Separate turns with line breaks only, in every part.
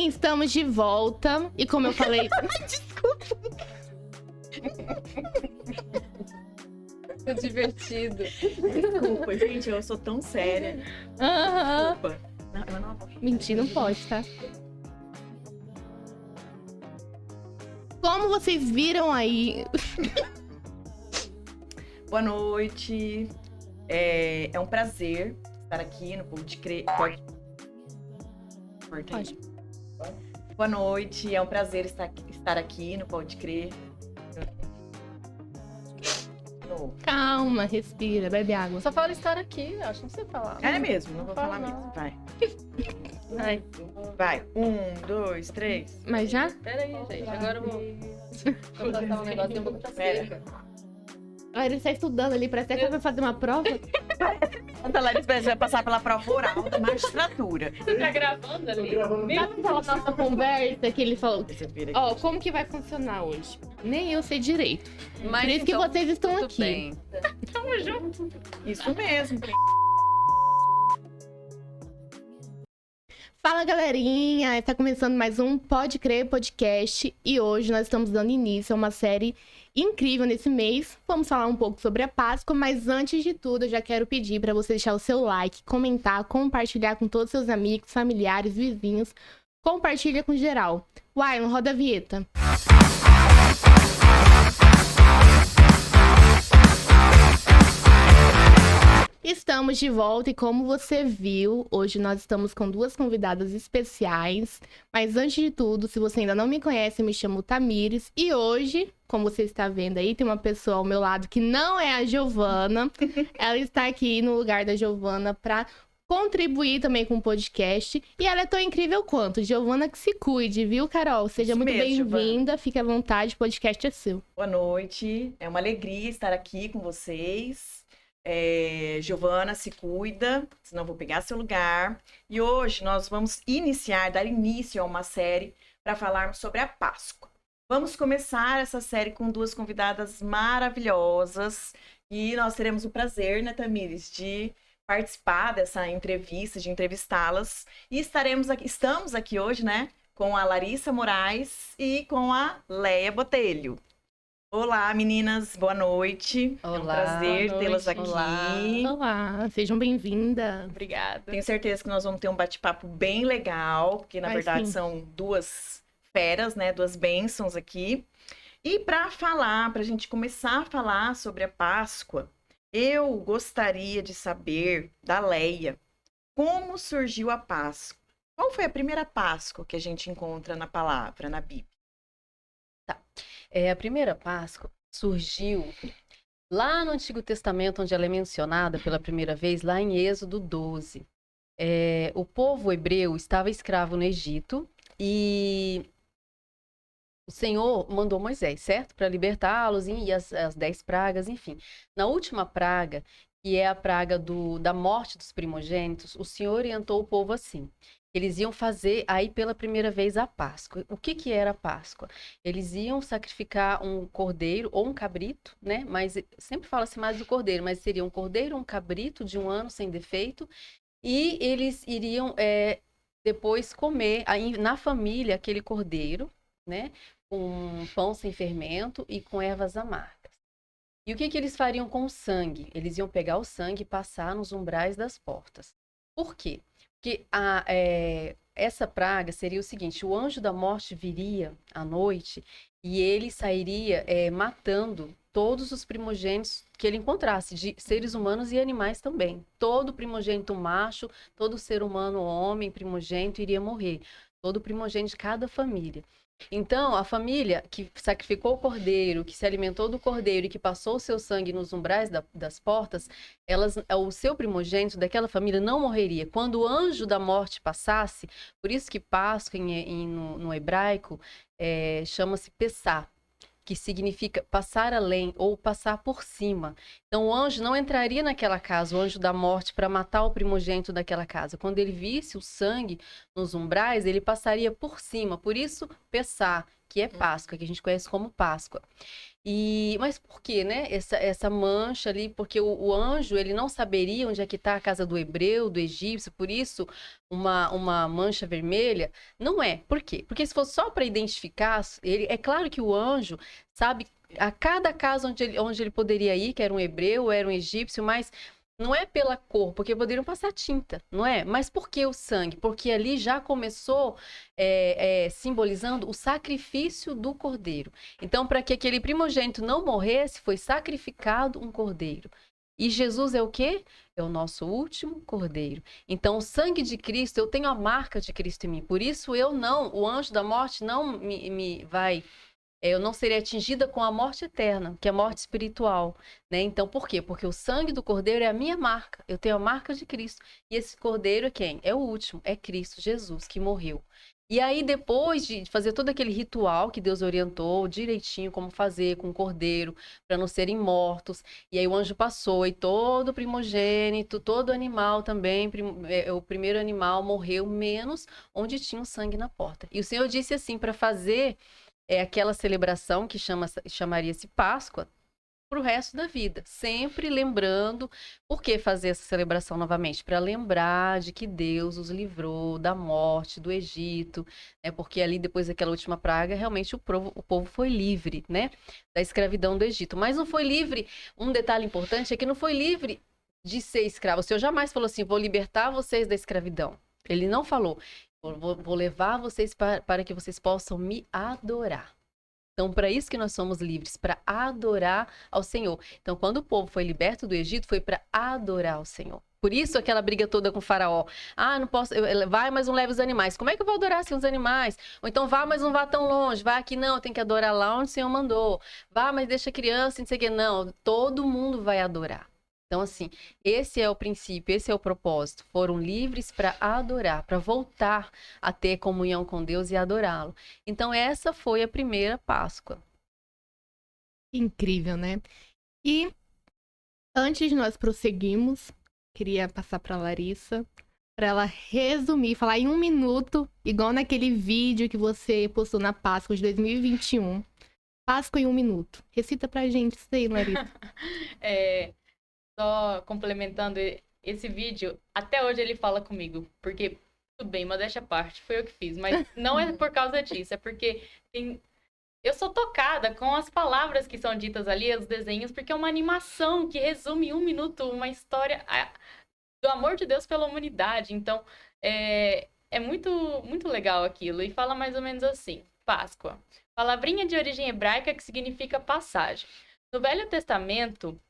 Sim, estamos de volta. E como eu falei... Desculpa.
Que divertido.
Desculpa, gente, eu sou tão séria. Desculpa. Não, eu não vou.
Mentir não pode, tá? Como vocês viram aí...
Boa noite. É um prazer estar aqui no Pode Crer. Pode. Boa noite, é um prazer estar aqui no Pode Crer.
Calma, respira, bebe água.
Só fala estar aqui, acho que não sei falar.
É mesmo, não vou falar
Fala.
mesmo.
Vai.
Vai. 1, 2, 3.
Mas já?
Pera aí, gente, agora eu vou botar um negocinho um pouco pra seca.
Ah, ele está estudando ali, parece até que vai fazer uma prova.
A Larissa vai passar pela prova oral da magistratura.
Você tá gravando ali?
Sabe aquela nossa conversa que ele falou?
Deixa eu ver aqui.
Ó, como que vai funcionar hoje? Nem eu sei direito.
Mas
Por isso que
então,
vocês estão
tudo
aqui.
bem.
Tamo junto.
Isso mesmo.
Fala, galerinha! Está começando mais um Pode Crer Podcast e hoje nós estamos dando início a uma série incrível nesse mês. Vamos falar um pouco sobre a Páscoa, mas antes de tudo eu já quero pedir para você deixar o seu like, comentar, compartilhar com todos os seus amigos, familiares, vizinhos. Compartilha com geral. Wailon, roda a vinheta. Estamos de volta e como você viu, hoje nós estamos com duas convidadas especiais. Mas antes de tudo, se você ainda não me conhece, eu me chamo Tamires. E hoje, como você está vendo aí, tem uma pessoa ao meu lado que não é a Giovana. Ela está aqui no lugar da Giovana para contribuir também com o podcast. E ela é tão incrível quanto. Giovana que se cuide, viu, Carol? Seja
Isso
muito
mesmo,
bem-vinda. Fique à vontade, o podcast é seu.
Boa noite. É uma alegria estar aqui com vocês. Giovana, se cuida, senão eu vou pegar seu lugar. E hoje nós vamos dar início a uma série para falarmos sobre a Páscoa. Vamos começar essa série com duas convidadas maravilhosas e nós teremos o prazer, né, Tamires, de participar dessa entrevista, de entrevistá-las. E estamos aqui hoje, né, com a Larissa Moraes e com a Leia Botelho. Olá, meninas, boa noite.
Olá,
é um prazer tê-las aqui.
Olá, sejam bem-vindas.
Obrigada.
Tenho certeza que nós vamos ter um bate-papo bem legal, porque na verdade
sim.
são duas feras, né? Duas bênçãos aqui. E para a gente começar a falar sobre a Páscoa, eu gostaria de saber da Leia como surgiu a Páscoa. Qual foi a primeira Páscoa que a gente encontra na palavra, na Bíblia?
A primeira Páscoa surgiu lá no Antigo Testamento, onde ela é mencionada pela primeira vez, lá em Êxodo 12. O povo hebreu estava escravo no Egito e o Senhor mandou Moisés, certo? Para libertá-los e as 10 pragas, enfim. Na última praga, que é a praga da morte dos primogênitos, o Senhor orientou o povo assim. Eles iam fazer aí pela primeira vez a Páscoa. O que era a Páscoa? Eles iam sacrificar um cordeiro ou um cabrito, né? Mas sempre fala-se mais do cordeiro, mas seria um cordeiro ou um cabrito de 1 ano sem defeito. E eles iriam depois comer aí, na família aquele cordeiro, né? Com pão sem fermento e com ervas amargas. E o que eles fariam com o sangue? Eles iam pegar o sangue e passar nos umbrais das portas. Por quê? Porque essa praga seria o seguinte: o anjo da morte viria à noite e ele sairia matando todos os primogênitos que ele encontrasse, de seres humanos e animais também. Todo primogênito macho, todo ser humano, homem, primogênito, iria morrer. Todo primogênito de cada família. Então, a família que sacrificou o cordeiro, que se alimentou do cordeiro e que passou o seu sangue nos umbrais das portas, o seu primogênito daquela família não morreria. Quando o anjo da morte passasse, por isso que Páscoa no hebraico chama-se Pessá, que significa passar além ou passar por cima. Então, o anjo não entraria naquela casa, o anjo da morte, para matar o primogênito daquela casa. Quando ele visse o sangue nos umbrais, ele passaria por cima. Por isso, Pessá, que é Páscoa, que a gente conhece como Páscoa. Mas por que, né? Essa mancha ali, porque o anjo, ele não saberia onde é que está a casa do hebreu, do egípcio, por isso uma mancha vermelha. Não é. Por quê? Porque se fosse só para identificar, é claro que o anjo sabe a cada casa onde ele poderia ir, que era um hebreu, era um egípcio, mas não é pela cor, porque poderiam passar tinta, não é? Mas por que o sangue? Porque ali já começou simbolizando o sacrifício do cordeiro. Então, para que aquele primogênito não morresse, foi sacrificado um cordeiro. E Jesus é o quê? É o nosso último cordeiro. Então, o sangue de Cristo, eu tenho a marca de Cristo em mim. Por isso, o anjo da morte não me vai... Eu não serei atingida com a morte eterna, que é a morte espiritual, né? Então, por quê? Porque o sangue do Cordeiro é a minha marca. Eu tenho a marca de Cristo. E esse Cordeiro é quem? É o último, é Cristo Jesus, que morreu. E aí, depois de fazer todo aquele ritual que Deus orientou direitinho como fazer com o Cordeiro, para não serem mortos, e aí o anjo passou e todo primogênito, todo animal também, o primeiro animal morreu, menos onde tinha o sangue na porta. E o Senhor disse assim, para fazer... aquela celebração que chamaria-se Páscoa para o resto da vida. Sempre lembrando, por que fazer essa celebração novamente? Para lembrar de que Deus os livrou da morte, do Egito, né? Porque ali, depois daquela última praga, realmente o povo foi livre, né? Da escravidão do Egito. Mas não foi livre, um detalhe importante é que não foi livre de ser escravo. O Senhor jamais falou assim, vou libertar vocês da escravidão. Ele não falou. Vou levar vocês para que vocês possam me adorar. Então, para isso que nós somos livres, para adorar ao Senhor. Então, quando o povo foi liberto do Egito, foi para adorar ao Senhor. Por isso, aquela briga toda com o faraó. Não posso, vai, mas não leve os animais. Como é que eu vou adorar sem os animais? Ou então, vá, mas não vá tão longe. Vá aqui, não, tem que adorar lá onde o Senhor mandou. Vá, mas deixa a criança, não sei o que. Não, todo mundo vai adorar. Então, assim, esse é o princípio, esse é o propósito. Foram livres para adorar, para voltar a ter comunhão com Deus e adorá-lo. Então, essa foi a primeira Páscoa.
Incrível, né? E antes de nós prosseguirmos, queria passar para Larissa, para ela resumir, falar em 1 minuto, igual naquele vídeo que você postou na Páscoa de 2021. Páscoa em 1 minuto. Recita pra gente isso aí, Larissa.
Só complementando esse vídeo, até hoje ele fala comigo, porque, tudo bem, modéstia à parte, foi eu que fiz, mas não é por causa disso, é porque eu sou tocada com as palavras que são ditas ali, os desenhos, porque é uma animação que resume em 1 minuto uma história do amor de Deus pela humanidade. Então, é muito, muito legal aquilo. E fala mais ou menos assim, Páscoa. Palavrinha de origem hebraica que significa passagem. No Velho Testamento,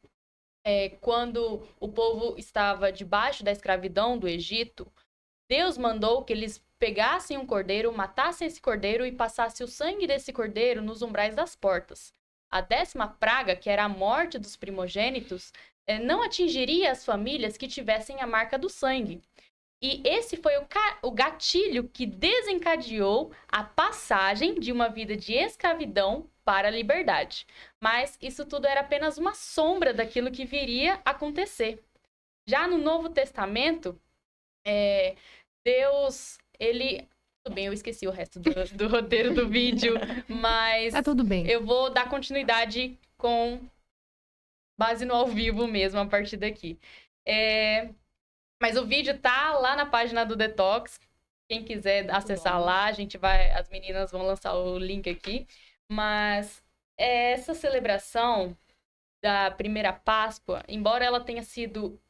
quando o povo estava debaixo da escravidão do Egito, Deus mandou que eles pegassem um cordeiro, matassem esse cordeiro e passassem o sangue desse cordeiro nos umbrais das portas. A 10ª praga, que era a morte dos primogênitos, não atingiria as famílias que tivessem a marca do sangue. E esse foi o gatilho que desencadeou a passagem de uma vida de escravidão para a liberdade. Mas isso tudo era apenas uma sombra daquilo que viria a acontecer. Já no Novo Testamento, Deus, ele... Tudo bem, eu esqueci o resto do roteiro do vídeo, mas...
Tá tudo bem.
Eu vou dar continuidade com base no ao vivo mesmo, a partir daqui. Mas o vídeo tá lá na página do Detox. Quem quiser acessar lá, as meninas vão lançar o link aqui. Mas essa celebração da primeira Páscoa, embora ela tenha sido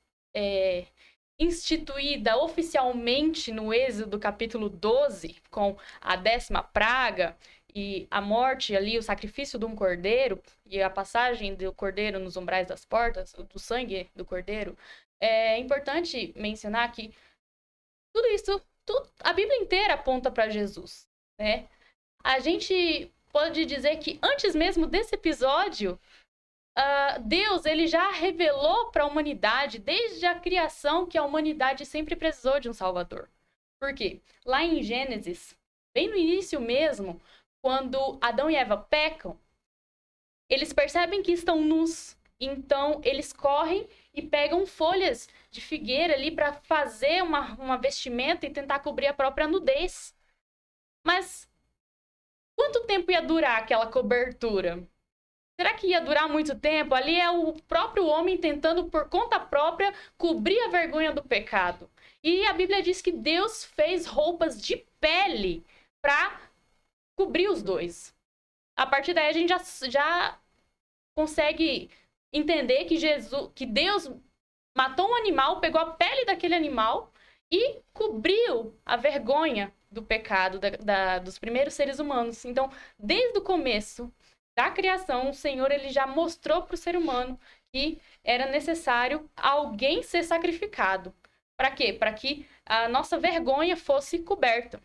instituída oficialmente no Êxodo capítulo 12, com a 10ª praga e a morte ali, o sacrifício de um cordeiro e a passagem do cordeiro nos umbrais das portas, do sangue do cordeiro, é importante mencionar que tudo isso, a Bíblia inteira aponta para Jesus, né? A gente pode dizer que antes mesmo desse episódio, Deus ele já revelou para a humanidade, desde a criação, que a humanidade sempre precisou de um Salvador. Por quê? Lá em Gênesis, bem no início mesmo, quando Adão e Eva pecam, eles percebem que estão nus. Então, eles correm e pegam folhas de figueira ali para fazer uma vestimenta e tentar cobrir a própria nudez. Mas quanto tempo ia durar aquela cobertura? Será que ia durar muito tempo? Ali é o próprio homem tentando, por conta própria, cobrir a vergonha do pecado. E a Bíblia diz que Deus fez roupas de pele para cobrir os dois. A partir daí a gente já consegue entender que Deus matou um animal, pegou a pele daquele animal e cobriu a vergonha do pecado dos primeiros seres humanos. Então, desde o começo da criação, o Senhor ele já mostrou para o ser humano que era necessário alguém ser sacrificado. Para quê? Para que a nossa vergonha fosse coberta.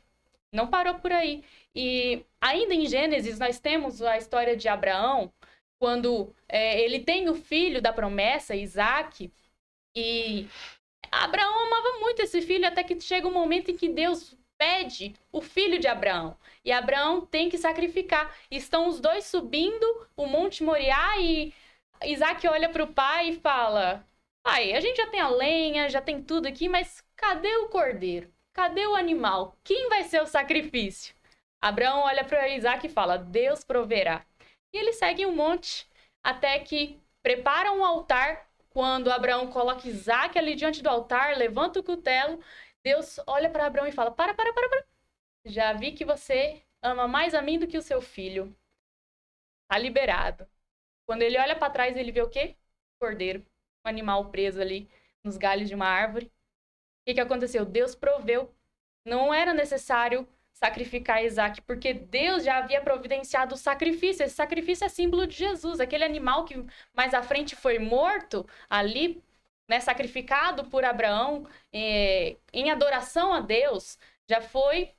Não parou por aí. E ainda em Gênesis, nós temos a história de Abraão, quando ele tem o filho da promessa, Isaque, e Abraão amava muito esse filho, até que chega um momento em que Deus pede o filho de Abraão. E Abraão tem que sacrificar. Estão os dois subindo o Monte Moriá e Isaque olha para o pai e fala: pai, a gente já tem a lenha, já tem tudo aqui, mas cadê o cordeiro? Cadê o animal? Quem vai ser o sacrifício? Abraão olha para Isaque e fala: Deus proverá. E eles seguem o monte até que preparam um altar. Quando Abraão coloca Isaque ali diante do altar, levanta o cutelo, Deus olha para Abraão e fala: para. Já vi que você ama mais a mim do que o seu filho. Tá liberado. Quando ele olha para trás, ele vê o quê? Cordeiro. Um animal preso ali nos galhos de uma árvore. O que aconteceu? Deus proveu. Não era necessário sacrificar Isaque, porque Deus já havia providenciado o sacrifício. Esse sacrifício é símbolo de Jesus. Aquele animal que mais à frente foi morto ali, né, sacrificado por Abraão em adoração a Deus, já foi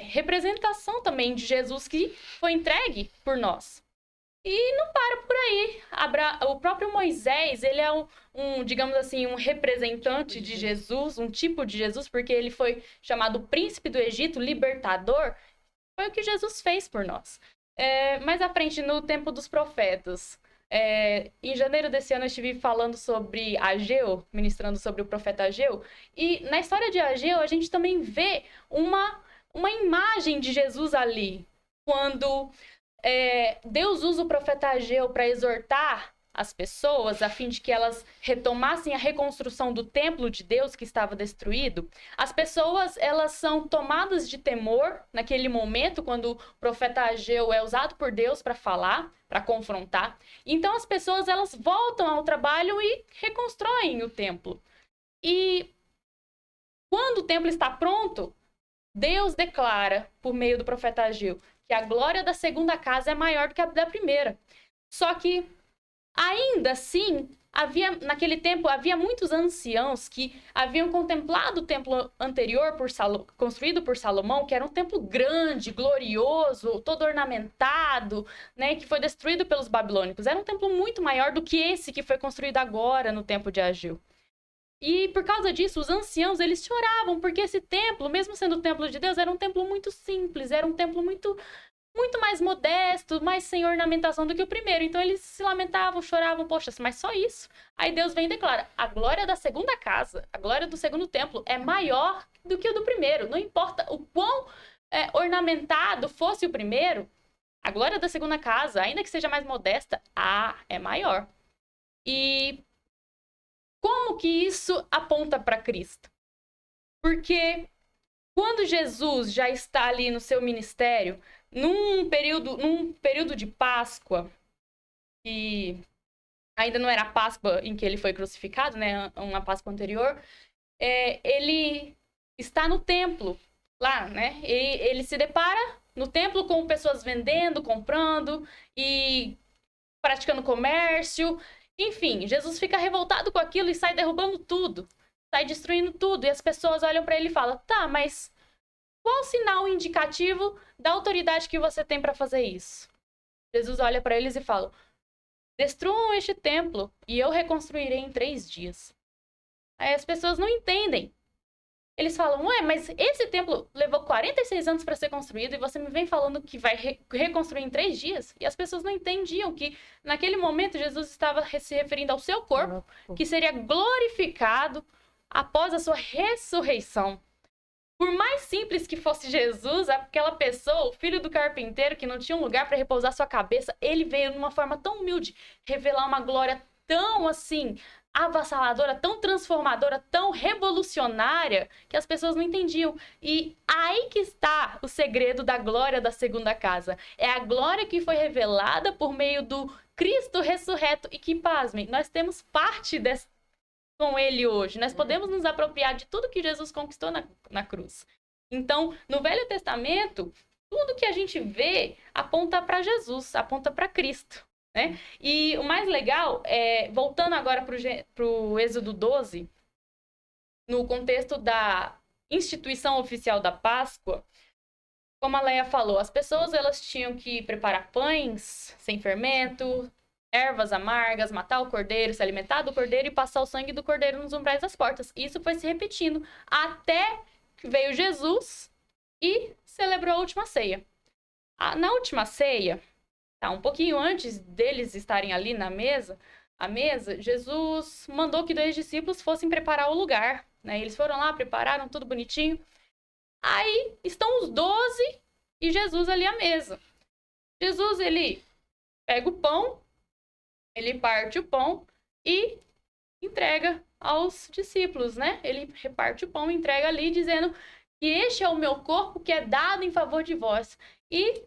representação também de Jesus que foi entregue por nós. E não para por aí. O próprio Moisés, ele é digamos assim, um representante de Jesus, um tipo de Jesus, porque ele foi chamado príncipe do Egito, libertador. Foi o que Jesus fez por nós. Mais à frente, no tempo dos profetas, em janeiro desse ano eu estive falando sobre Ageu, ministrando sobre o profeta Ageu, e na história de Ageu a gente também vê uma imagem de Jesus ali, quando Deus usa o profeta Ageu para exortar as pessoas a fim de que elas retomassem a reconstrução do templo de Deus que estava destruído. As pessoas, elas são tomadas de temor naquele momento, quando o profeta Ageu é usado por Deus para falar, para confrontar. Então as pessoas, elas voltam ao trabalho e reconstroem o templo. E quando o templo está pronto, Deus declara, por meio do profeta Ageu, que a glória da segunda casa é maior do que a da primeira. Só que, ainda assim, naquele tempo, havia muitos anciãos que haviam contemplado o templo anterior construído por Salomão, que era um templo grande, glorioso, todo ornamentado, né, que foi destruído pelos babilônicos. Era um templo muito maior do que esse que foi construído agora no tempo de Ageu. E por causa disso, os anciãos, eles choravam, porque esse templo, mesmo sendo o templo de Deus, era um templo muito simples, era um templo muito mais modesto, mais sem ornamentação do que o primeiro. Então eles se lamentavam, choravam, poxa, mas só isso. Aí Deus vem e declara: a glória da segunda casa, a glória do segundo templo é maior do que o do primeiro. Não importa o quão ornamentado fosse o primeiro, a glória da segunda casa, ainda que seja mais modesta, é maior. E como que isso aponta para Cristo? Porque quando Jesus já está ali no seu ministério, num período de Páscoa, que ainda não era a Páscoa em que ele foi crucificado, né, uma Páscoa anterior, ele está no templo lá, né? Ele se depara no templo com pessoas vendendo, comprando e praticando comércio. Enfim, Jesus fica revoltado com aquilo e sai derrubando tudo, sai destruindo tudo. E as pessoas olham para ele e falam: tá, mas qual o sinal indicativo da autoridade que você tem para fazer isso? Jesus olha para eles e fala: destruam este templo e eu reconstruirei em 3 dias. Aí as pessoas não entendem. Eles falam: ué, mas esse templo levou 46 anos para ser construído e você me vem falando que vai reconstruir em 3 dias? E as pessoas não entendiam que naquele momento Jesus estava se referindo ao seu corpo, que seria glorificado após a sua ressurreição. Por mais simples que fosse Jesus, aquela pessoa, o filho do carpinteiro, que não tinha um lugar para repousar sua cabeça, ele veio de uma forma tão humilde, revelar uma glória tão assim, avassaladora, tão transformadora, tão revolucionária, que as pessoas não entendiam. E aí que está o segredo da glória da segunda casa. É a glória que foi revelada por meio do Cristo ressurreto e que, pasmem, nós temos parte com ele hoje. Nós podemos nos apropriar de tudo que Jesus conquistou na cruz. Então, no Velho Testamento, tudo que a gente vê aponta para Jesus, aponta para Cristo, né? E o mais legal é, voltando agora para o Êxodo 12, no contexto da instituição oficial da Páscoa, como a Leia falou, as pessoas elas tinham que preparar pães sem fermento, ervas amargas, matar o cordeiro, se alimentar do cordeiro e passar o sangue do cordeiro nos umbrais das portas. Isso foi se repetindo até que veio Jesus e celebrou a última ceia. Na última ceia, um pouquinho antes deles estarem ali na mesa, Jesus mandou que 2 discípulos fossem preparar o lugar, né? Eles foram lá, prepararam tudo bonitinho. Aí estão os 12 e Jesus ali à mesa. Jesus, ele pega o pão, ele parte o pão e entrega aos discípulos, né? Ele reparte o pão e entrega ali, dizendo que este é o meu corpo que é dado em favor de vós. E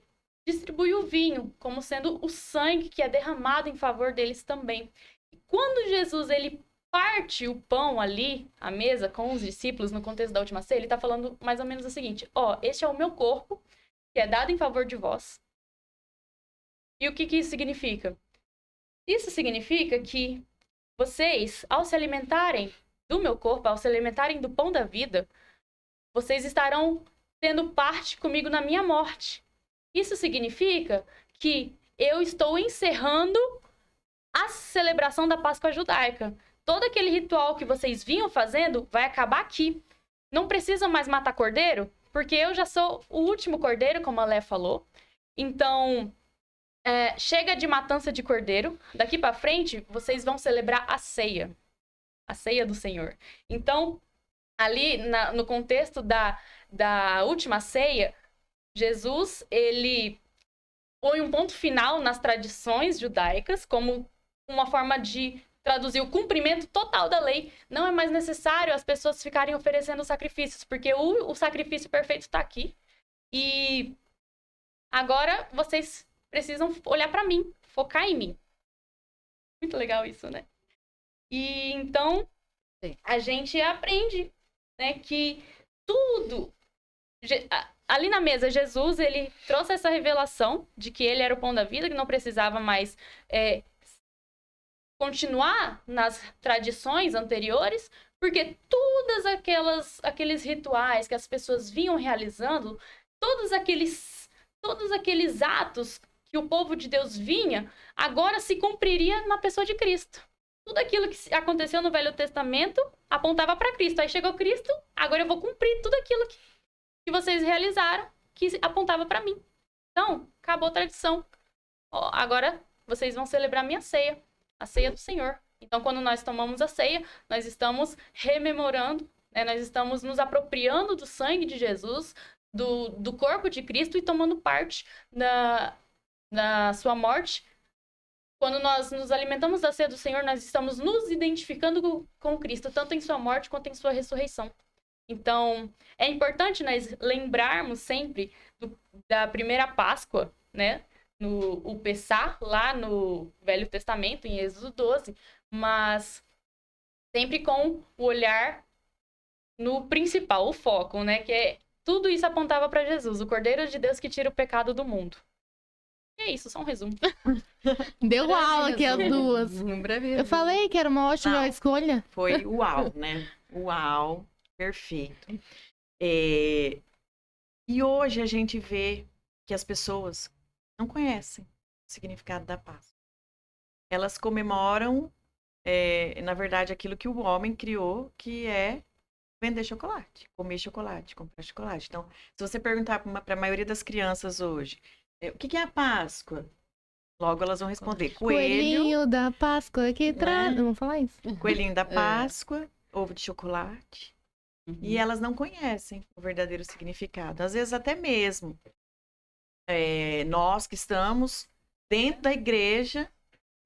distribui o vinho, como sendo o sangue que é derramado em favor deles também. E quando Jesus, ele parte o pão ali, à mesa, com os discípulos, no contexto da última ceia, ele está falando mais ou menos o seguinte: este é o meu corpo, que é dado em favor de vós. E o que isso significa? Isso significa que vocês, ao se alimentarem do meu corpo, ao se alimentarem do pão da vida, vocês estarão tendo parte comigo na minha morte. Isso significa que eu estou encerrando a celebração da Páscoa judaica. Todo aquele ritual que vocês vinham fazendo vai acabar aqui. Não precisam mais matar cordeiro, porque eu já sou o último cordeiro, como a Lé falou. Então, chega de matança de cordeiro. Daqui para frente, vocês vão celebrar a ceia do Senhor. Então, ali no contexto da última ceia, Jesus, ele põe um ponto final nas tradições judaicas, como uma forma de traduzir o cumprimento total da lei. Não é mais necessário as pessoas ficarem oferecendo sacrifícios, porque o sacrifício perfeito está aqui. E agora vocês precisam olhar para mim, focar em mim. Muito legal isso, né? E então, a gente aprende, né, que tudo... Ali na mesa, Jesus, ele trouxe essa revelação de que ele era o pão da vida, que não precisava mais continuar nas tradições anteriores, porque todos aqueles rituais que as pessoas vinham realizando, todos aqueles atos que o povo de Deus vinha, agora se cumpriria na pessoa de Cristo. Tudo aquilo que aconteceu no Velho Testamento apontava para Cristo. Aí chegou Cristo, agora eu vou cumprir tudo aquilo que vocês realizaram, que apontava para mim. Então, acabou a tradição. Agora, vocês vão celebrar a minha ceia, a ceia do Senhor. Então, quando nós tomamos a ceia, nós estamos rememorando, né? Nós estamos nos apropriando do sangue de Jesus, do corpo de Cristo e tomando parte da sua morte. Quando nós nos alimentamos da ceia do Senhor, nós estamos nos identificando com Cristo, tanto em sua morte quanto em sua ressurreição. Então, é importante nós lembrarmos sempre da primeira Páscoa, né? O Pessah, lá no Velho Testamento, em Êxodo 12, mas sempre com o olhar no principal, o foco, né? Que tudo isso apontava para Jesus, o Cordeiro de Deus que tira o pecado do mundo. E é isso, só um resumo.
Deu aula aqui as duas.
Um breve resumo.
Eu falei que era uma ótima escolha.
Foi uau, né? Uau. Perfeito. E hoje a gente vê que as pessoas não conhecem o significado da Páscoa. Elas comemoram, na verdade, aquilo que o homem criou, que é vender chocolate, comer chocolate, comprar chocolate. Então, se você perguntar para a maioria das crianças hoje, o que é a Páscoa? Logo elas vão responder,
Coelhinho da Páscoa que traz... Vamos falar isso?
Coelhinho da Páscoa, ovo de chocolate. E elas não conhecem o verdadeiro significado. Às vezes até mesmo nós que estamos dentro da igreja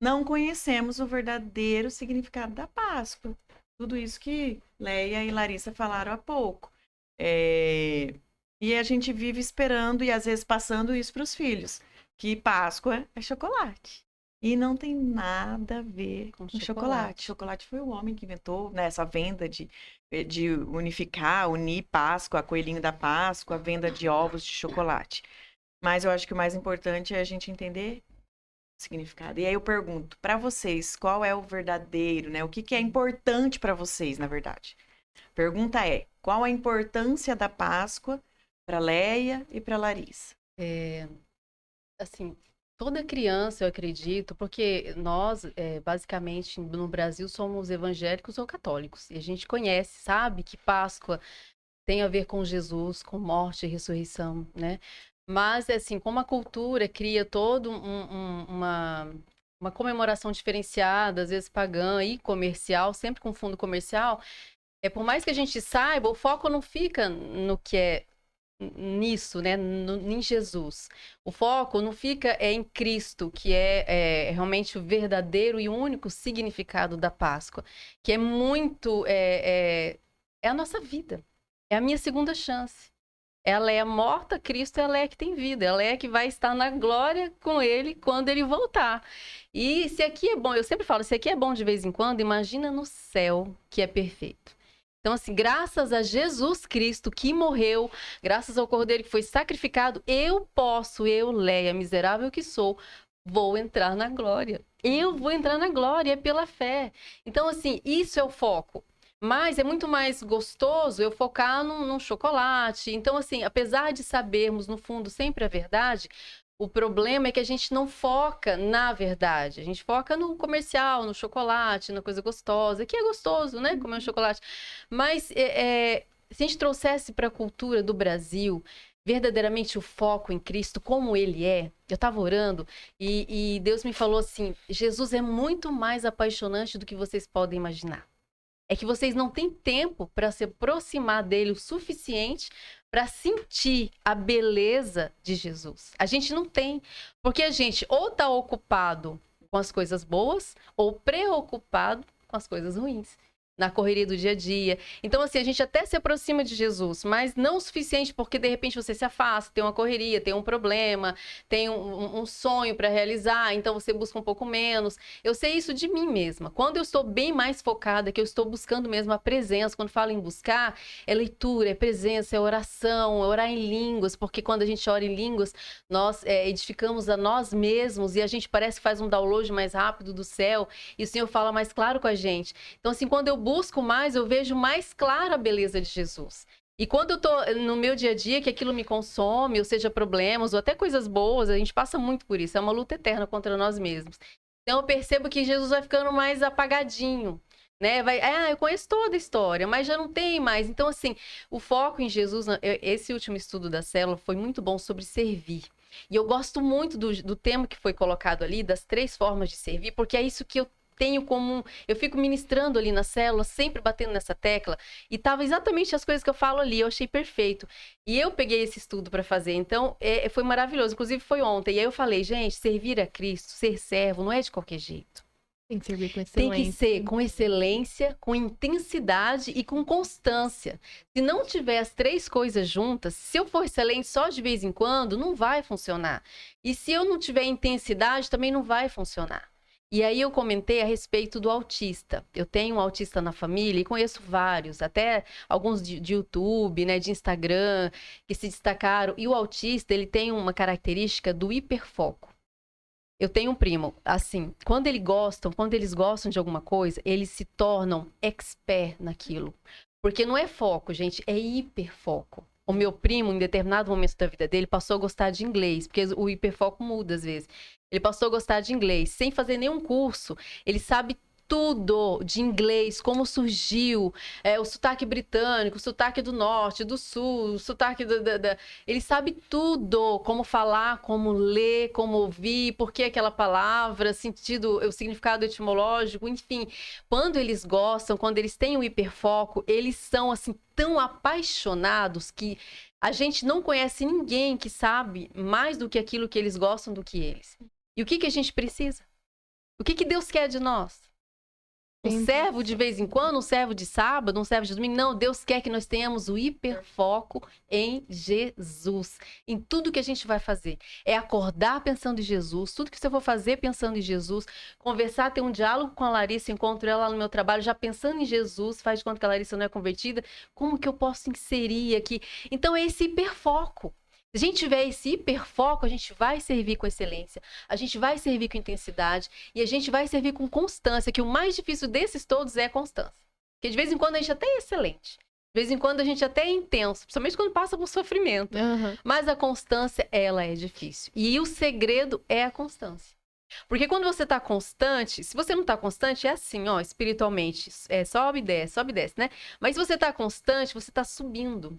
não conhecemos o verdadeiro significado da Páscoa. Tudo isso que Leia e Larissa falaram há pouco. E a gente vive esperando e às vezes passando isso para os filhos, que Páscoa é chocolate. E não tem nada a ver com chocolate. Chocolate foi o homem que inventou, né, essa venda de unir Páscoa, coelhinho da Páscoa, a venda de ovos de chocolate. Mas eu acho que o mais importante é a gente entender o significado. E aí eu pergunto, para vocês, qual é o verdadeiro, né? O que é importante para vocês, na verdade? Pergunta é, qual a importância da Páscoa para Leia e para Larissa?
Assim, toda criança, eu acredito, porque nós, basicamente, no Brasil, somos evangélicos ou católicos. E a gente conhece, sabe, que Páscoa tem a ver com Jesus, com morte e ressurreição, né? Mas, assim, como a cultura cria toda uma comemoração diferenciada, às vezes pagã e comercial, sempre com fundo comercial, por mais que a gente saiba, o foco não fica no que é nisso, né, em Jesus. O foco não fica em Cristo, que é realmente o verdadeiro e único significado da Páscoa, que é muito, é a nossa vida, é a minha segunda chance. Ela é morta, Cristo ela é que tem vida, ela é que vai estar na glória com ele quando ele voltar. E se aqui é bom, eu sempre falo, se aqui é bom de vez em quando, imagina no céu que é perfeito. Então, assim, graças a Jesus Cristo que morreu, graças ao Cordeiro que foi sacrificado, eu, Leia, miserável que sou, vou entrar na glória. Eu vou entrar na glória, é pela fé. Então, assim, isso é o foco. Mas é muito mais gostoso eu focar num chocolate. Então, assim, apesar de sabermos, no fundo, sempre a verdade, o problema é que a gente não foca na verdade. A gente foca no comercial, no chocolate, na coisa gostosa, que é gostoso, né? Comer um chocolate. Mas se a gente trouxesse para a cultura do Brasil verdadeiramente o foco em Cristo, como ele é, eu estava orando e Deus me falou assim, Jesus é muito mais apaixonante do que vocês podem imaginar. É que vocês não têm tempo para se aproximar dele o suficiente para sentir a beleza de Jesus. A gente não tem, porque a gente ou está ocupado com as coisas boas ou preocupado com as coisas ruins, na correria do dia a dia. Então, assim, a gente até se aproxima de Jesus, mas não o suficiente porque, de repente, você se afasta, tem uma correria, tem um problema, tem um sonho para realizar, então você busca um pouco menos. Eu sei isso de mim mesma. Quando eu estou bem mais focada, que eu estou buscando mesmo a presença, quando falo em buscar, é leitura, é presença, é oração, é orar em línguas, porque quando a gente ora em línguas, nós edificamos a nós mesmos e a gente parece que faz um download mais rápido do céu e o Senhor fala mais claro com a gente. Então, assim, quando eu busco mais, eu vejo mais clara a beleza de Jesus. E quando eu tô no meu dia a dia, que aquilo me consome, ou seja, problemas, ou até coisas boas, a gente passa muito por isso, é uma luta eterna contra nós mesmos. Então eu percebo que Jesus vai ficando mais apagadinho, né? Eu conheço toda a história, mas já não tem mais. Então, assim, o foco em Jesus, esse último estudo da célula foi muito bom sobre servir. E eu gosto muito do tema que foi colocado ali, das 3 formas de servir, porque é isso que eu tenho como... Eu fico ministrando ali na célula, sempre batendo nessa tecla, e tava exatamente as coisas que eu falo ali, eu achei perfeito. E eu peguei esse estudo para fazer, então foi maravilhoso, inclusive foi ontem. E aí eu falei, gente, servir a Cristo, ser servo, não é de qualquer jeito.
Tem que servir com excelência.
Tem que ser com excelência, com intensidade e com constância. Se não tiver as 3 coisas juntas, se eu for excelente só de vez em quando, não vai funcionar. E se eu não tiver intensidade, também não vai funcionar. E aí eu comentei a respeito do autista. Eu tenho um autista na família e conheço vários, até alguns de YouTube, né, de Instagram, que se destacaram. E o autista, ele tem uma característica do hiperfoco. Eu tenho um primo, assim, quando eles gostam de alguma coisa, eles se tornam expert naquilo. Porque não é foco, gente, é hiperfoco. O meu primo, em determinado momento da vida dele, passou a gostar de inglês, porque o hiperfoco muda às vezes. Ele passou a gostar de inglês, sem fazer nenhum curso. Ele sabe tudo de inglês, como surgiu, o sotaque britânico, o sotaque do norte, do sul, o sotaque ele sabe tudo, como falar, como ler, como ouvir, por que aquela palavra, sentido, o significado etimológico, enfim. Quando eles gostam, quando eles têm o hiperfoco, eles são assim tão apaixonados que a gente não conhece ninguém que sabe mais do que aquilo que eles gostam do que eles. E o que a gente precisa? O que Deus quer de nós? Um servo de vez em quando, um servo de sábado, um servo de domingo? Não, Deus quer que nós tenhamos o hiperfoco em Jesus. Em tudo que a gente vai fazer. É acordar pensando em Jesus, tudo que você for fazer pensando em Jesus, conversar, ter um diálogo com a Larissa, encontro ela lá no meu trabalho, já pensando em Jesus, faz de conta que a Larissa não é convertida, como que eu posso inserir aqui? Então é esse hiperfoco. Se a gente tiver esse hiperfoco, a gente vai servir com excelência, a gente vai servir com intensidade e a gente vai servir com constância, que o mais difícil desses todos é a constância. Porque de vez em quando a gente até é excelente, de vez em quando a gente até é intenso, principalmente quando passa por sofrimento. Mas a constância, ela é difícil. E o segredo é a constância. Porque quando você tá constante, se você não tá constante, é assim, ó, espiritualmente, sobe e desce, né? Mas se você tá constante, você tá subindo,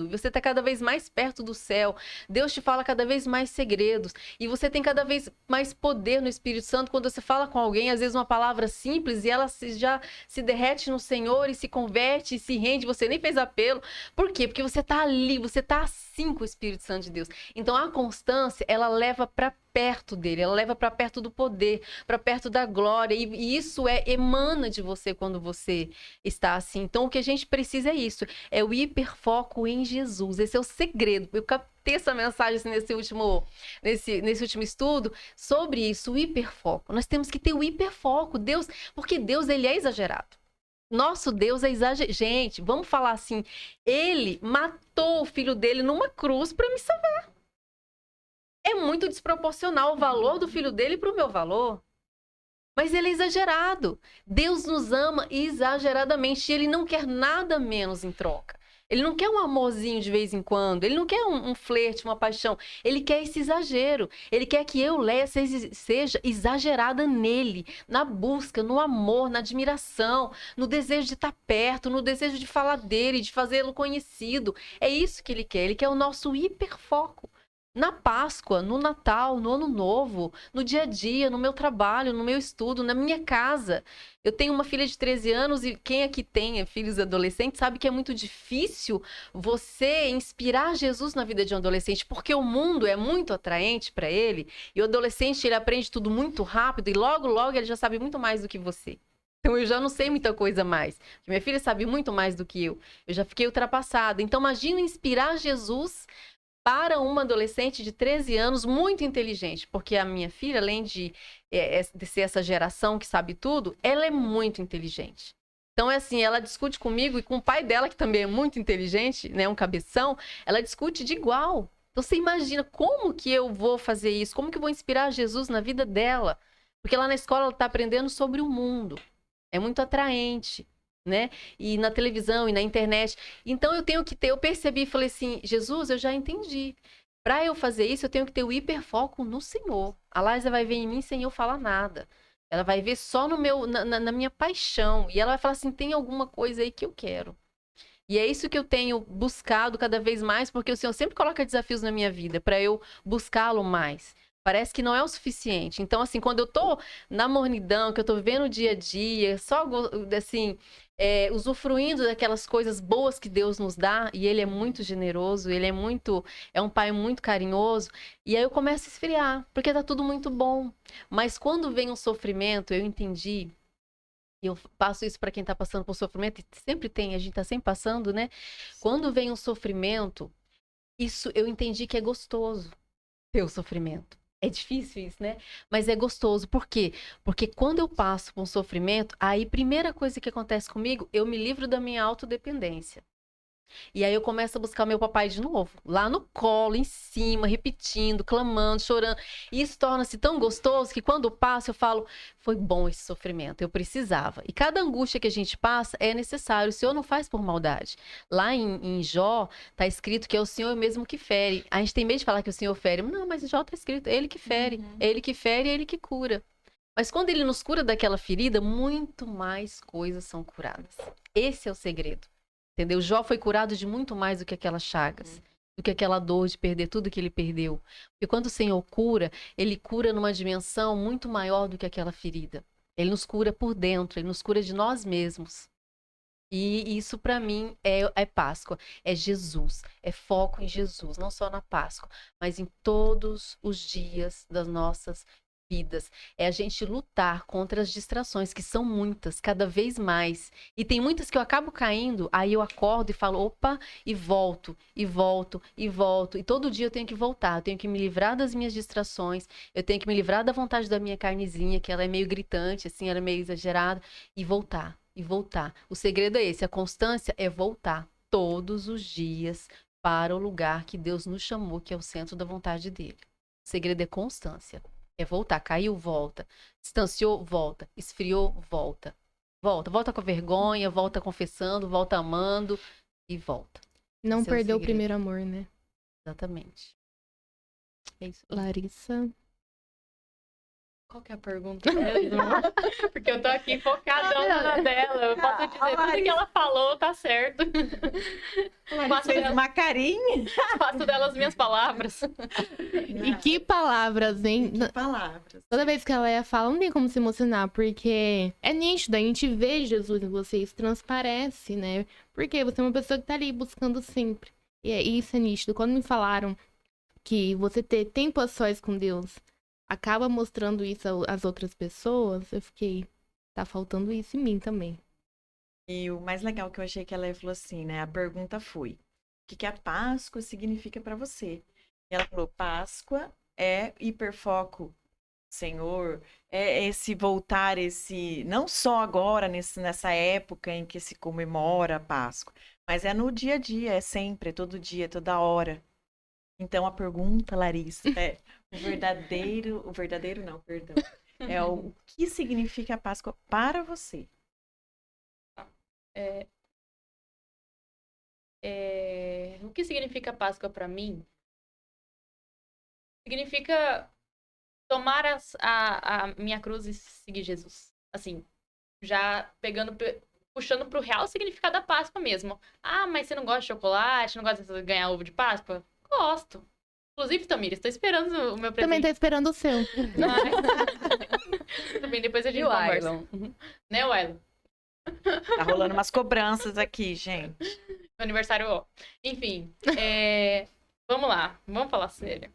você tá cada vez mais perto do céu, Deus te fala cada vez mais segredos, e você tem cada vez mais poder no Espírito Santo quando você fala com alguém, às vezes uma palavra simples, e ela já se derrete no Senhor, e se converte, e se rende, você nem fez apelo. Por quê? Porque você tá ali, você tá assim com o Espírito Santo de Deus. Então a constância, ela leva para perto dele, ela leva para perto do poder, para perto da glória, e isso emana de você quando você está assim. Então o que a gente precisa é isso, é o hiperfoco em Jesus. Esse é o segredo. Eu captei essa mensagem assim, nesse último estudo sobre isso, o hiperfoco. Nós temos que ter o hiperfoco, Deus, porque Deus, ele é exagerado. Nosso Deus é exagerado. Gente, vamos falar assim, ele matou o filho dele numa cruz para me salvar. É muito desproporcional o valor do filho dele para o meu valor. Mas ele é exagerado. Deus nos ama exageradamente e ele não quer nada menos em troca. Ele não quer um amorzinho de vez em quando. Ele não quer um flerte, uma paixão. Ele quer esse exagero. Ele quer que eu, Léia, seja exagerada nele. Na busca, no amor, na admiração, no desejo de estar perto, no desejo de falar dele, de fazê-lo conhecido. É isso que ele quer. Ele quer o nosso hiperfoco. Na Páscoa, no Natal, no Ano Novo, no dia a dia, no meu trabalho, no meu estudo, na minha casa. Eu tenho uma filha de 13 anos e quem aqui tem filhos adolescentes sabe que é muito difícil você inspirar Jesus na vida de um adolescente, porque o mundo é muito atraente para ele e o adolescente ele aprende tudo muito rápido e logo, logo ele já sabe muito mais do que você. Então eu já não sei muita coisa mais. Minha filha sabe muito mais do que eu. Eu já fiquei ultrapassada. Então imagina inspirar Jesus para uma adolescente de 13 anos muito inteligente, porque a minha filha, além de ser essa geração que sabe tudo, ela é muito inteligente. Então, é assim, ela discute comigo e com o pai dela, que também é muito inteligente, né, um cabeção, ela discute de igual. Então, você imagina como que eu vou fazer isso? Como que eu vou inspirar Jesus na vida dela? Porque lá na escola ela está aprendendo sobre o mundo. É muito atraente. Né? E na televisão e na internet. Então eu percebi e falei assim, Jesus, eu já entendi. Para eu fazer isso, eu tenho que ter o hiperfoco no Senhor. A Laísa vai ver em mim sem eu falar nada. Ela vai ver só na minha paixão. E ela vai falar assim, tem alguma coisa aí que eu quero. E é isso que eu tenho buscado cada vez mais, porque o Senhor sempre coloca desafios na minha vida para eu buscá-lo mais. Parece que não é o suficiente. Então, assim, quando eu tô na mornidão, que eu tô vivendo o dia a dia, só, assim, usufruindo daquelas coisas boas que Deus nos dá, e Ele é muito generoso, Ele é um pai muito carinhoso, e aí eu começo a esfriar, porque tá tudo muito bom. Mas quando vem um sofrimento, eu entendi, e eu passo isso para quem tá passando por sofrimento, e sempre tem, a gente tá sempre passando, né? Quando vem um sofrimento, isso eu entendi que é gostoso ter o sofrimento. É difícil isso, né? Mas é gostoso. Por quê? Porque quando eu passo por um sofrimento, aí primeira coisa que acontece comigo, eu me livro da minha autodependência. E aí eu começo a buscar meu papai de novo. Lá no colo, em cima, repetindo, clamando, chorando. E isso torna-se tão gostoso que quando eu passo, eu falo, foi bom esse sofrimento, eu precisava. E cada angústia que a gente passa é necessário. O Senhor não faz por maldade. Lá em Jó, está escrito que é o Senhor mesmo que fere. A gente tem medo de falar que o Senhor fere. Não, mas em Jó está escrito, Ele que fere. É Ele que fere, é Ele que cura. Mas quando ele nos cura daquela ferida, muito mais coisas são curadas. Esse é o segredo. Entendeu? Jó foi curado de muito mais do que aquelas chagas, do que aquela dor de perder tudo que ele perdeu. Porque quando o Senhor cura, ele cura numa dimensão muito maior do que aquela ferida. Ele nos cura por dentro, ele nos cura de nós mesmos. E isso para mim é Páscoa, é Jesus, é foco em Jesus, não só na Páscoa, mas em todos os dias das nossas vidas. É a gente lutar contra as distrações, que são muitas, cada vez mais. E tem muitas que eu acabo caindo, aí eu acordo e falo, opa, e volto, e volto, e volto. E todo dia eu tenho que voltar, eu tenho que me livrar das minhas distrações, eu tenho que me livrar da vontade da minha carnezinha, que ela é meio gritante, assim, ela é meio exagerada, e voltar. E voltar. O segredo é esse, a constância é voltar todos os dias para o lugar que Deus nos chamou, que é o centro da vontade dele. O segredo é constância. É voltar. Caiu, volta. Distanciou, volta. Esfriou, volta. Volta. Volta com a vergonha, volta confessando, volta amando e volta.
Não
Esse é o
perdeu o
segredo.
primeiro amor, né?
Exatamente. É isso.
Larissa.
Qual que é a pergunta mesmo? Porque eu tô aqui focadão na dela. Eu posso dizer, tudo que ela falou tá certo. Faço
Fez
dela,
uma carinha.
faço delas minhas palavras.
E que palavras, hein?
Que palavras.
Toda vez que a Leia fala, não tem como se emocionar, porque é nítido, a gente vê Jesus em você, isso transparece, né? Porque você é uma pessoa que tá ali buscando sempre. E isso é nítido. Quando me falaram que você ter tempo a sós com Deus acaba mostrando isso às outras pessoas, eu fiquei, tá faltando isso em mim também.
E o mais legal que eu achei que ela falou assim, né? A pergunta foi: o que que a Páscoa significa para você? E ela falou: Páscoa é hiperfoco, Senhor, é esse voltar, esse não só agora nessa época em que se comemora a Páscoa, mas é no dia a dia, é sempre, é todo dia, toda hora. Então a pergunta, Larissa, é o verdadeiro não, perdão, é o que significa a Páscoa para você?
O que significa Páscoa pra mim? Significa tomar a minha cruz e seguir Jesus. Assim, já puxando pro real significado da Páscoa mesmo. Ah, mas você não gosta de chocolate, não gosta de ganhar ovo de Páscoa? Gosto. Inclusive, Tamires, tô esperando o meu presente.
Também tô esperando o seu.
Tudo bem, depois a gente
E o
conversa.
Ailon?
Né, Ailon?
Tá rolando umas cobranças aqui, gente.
Meu aniversário, ó. Enfim, vamos lá, vamos falar sério.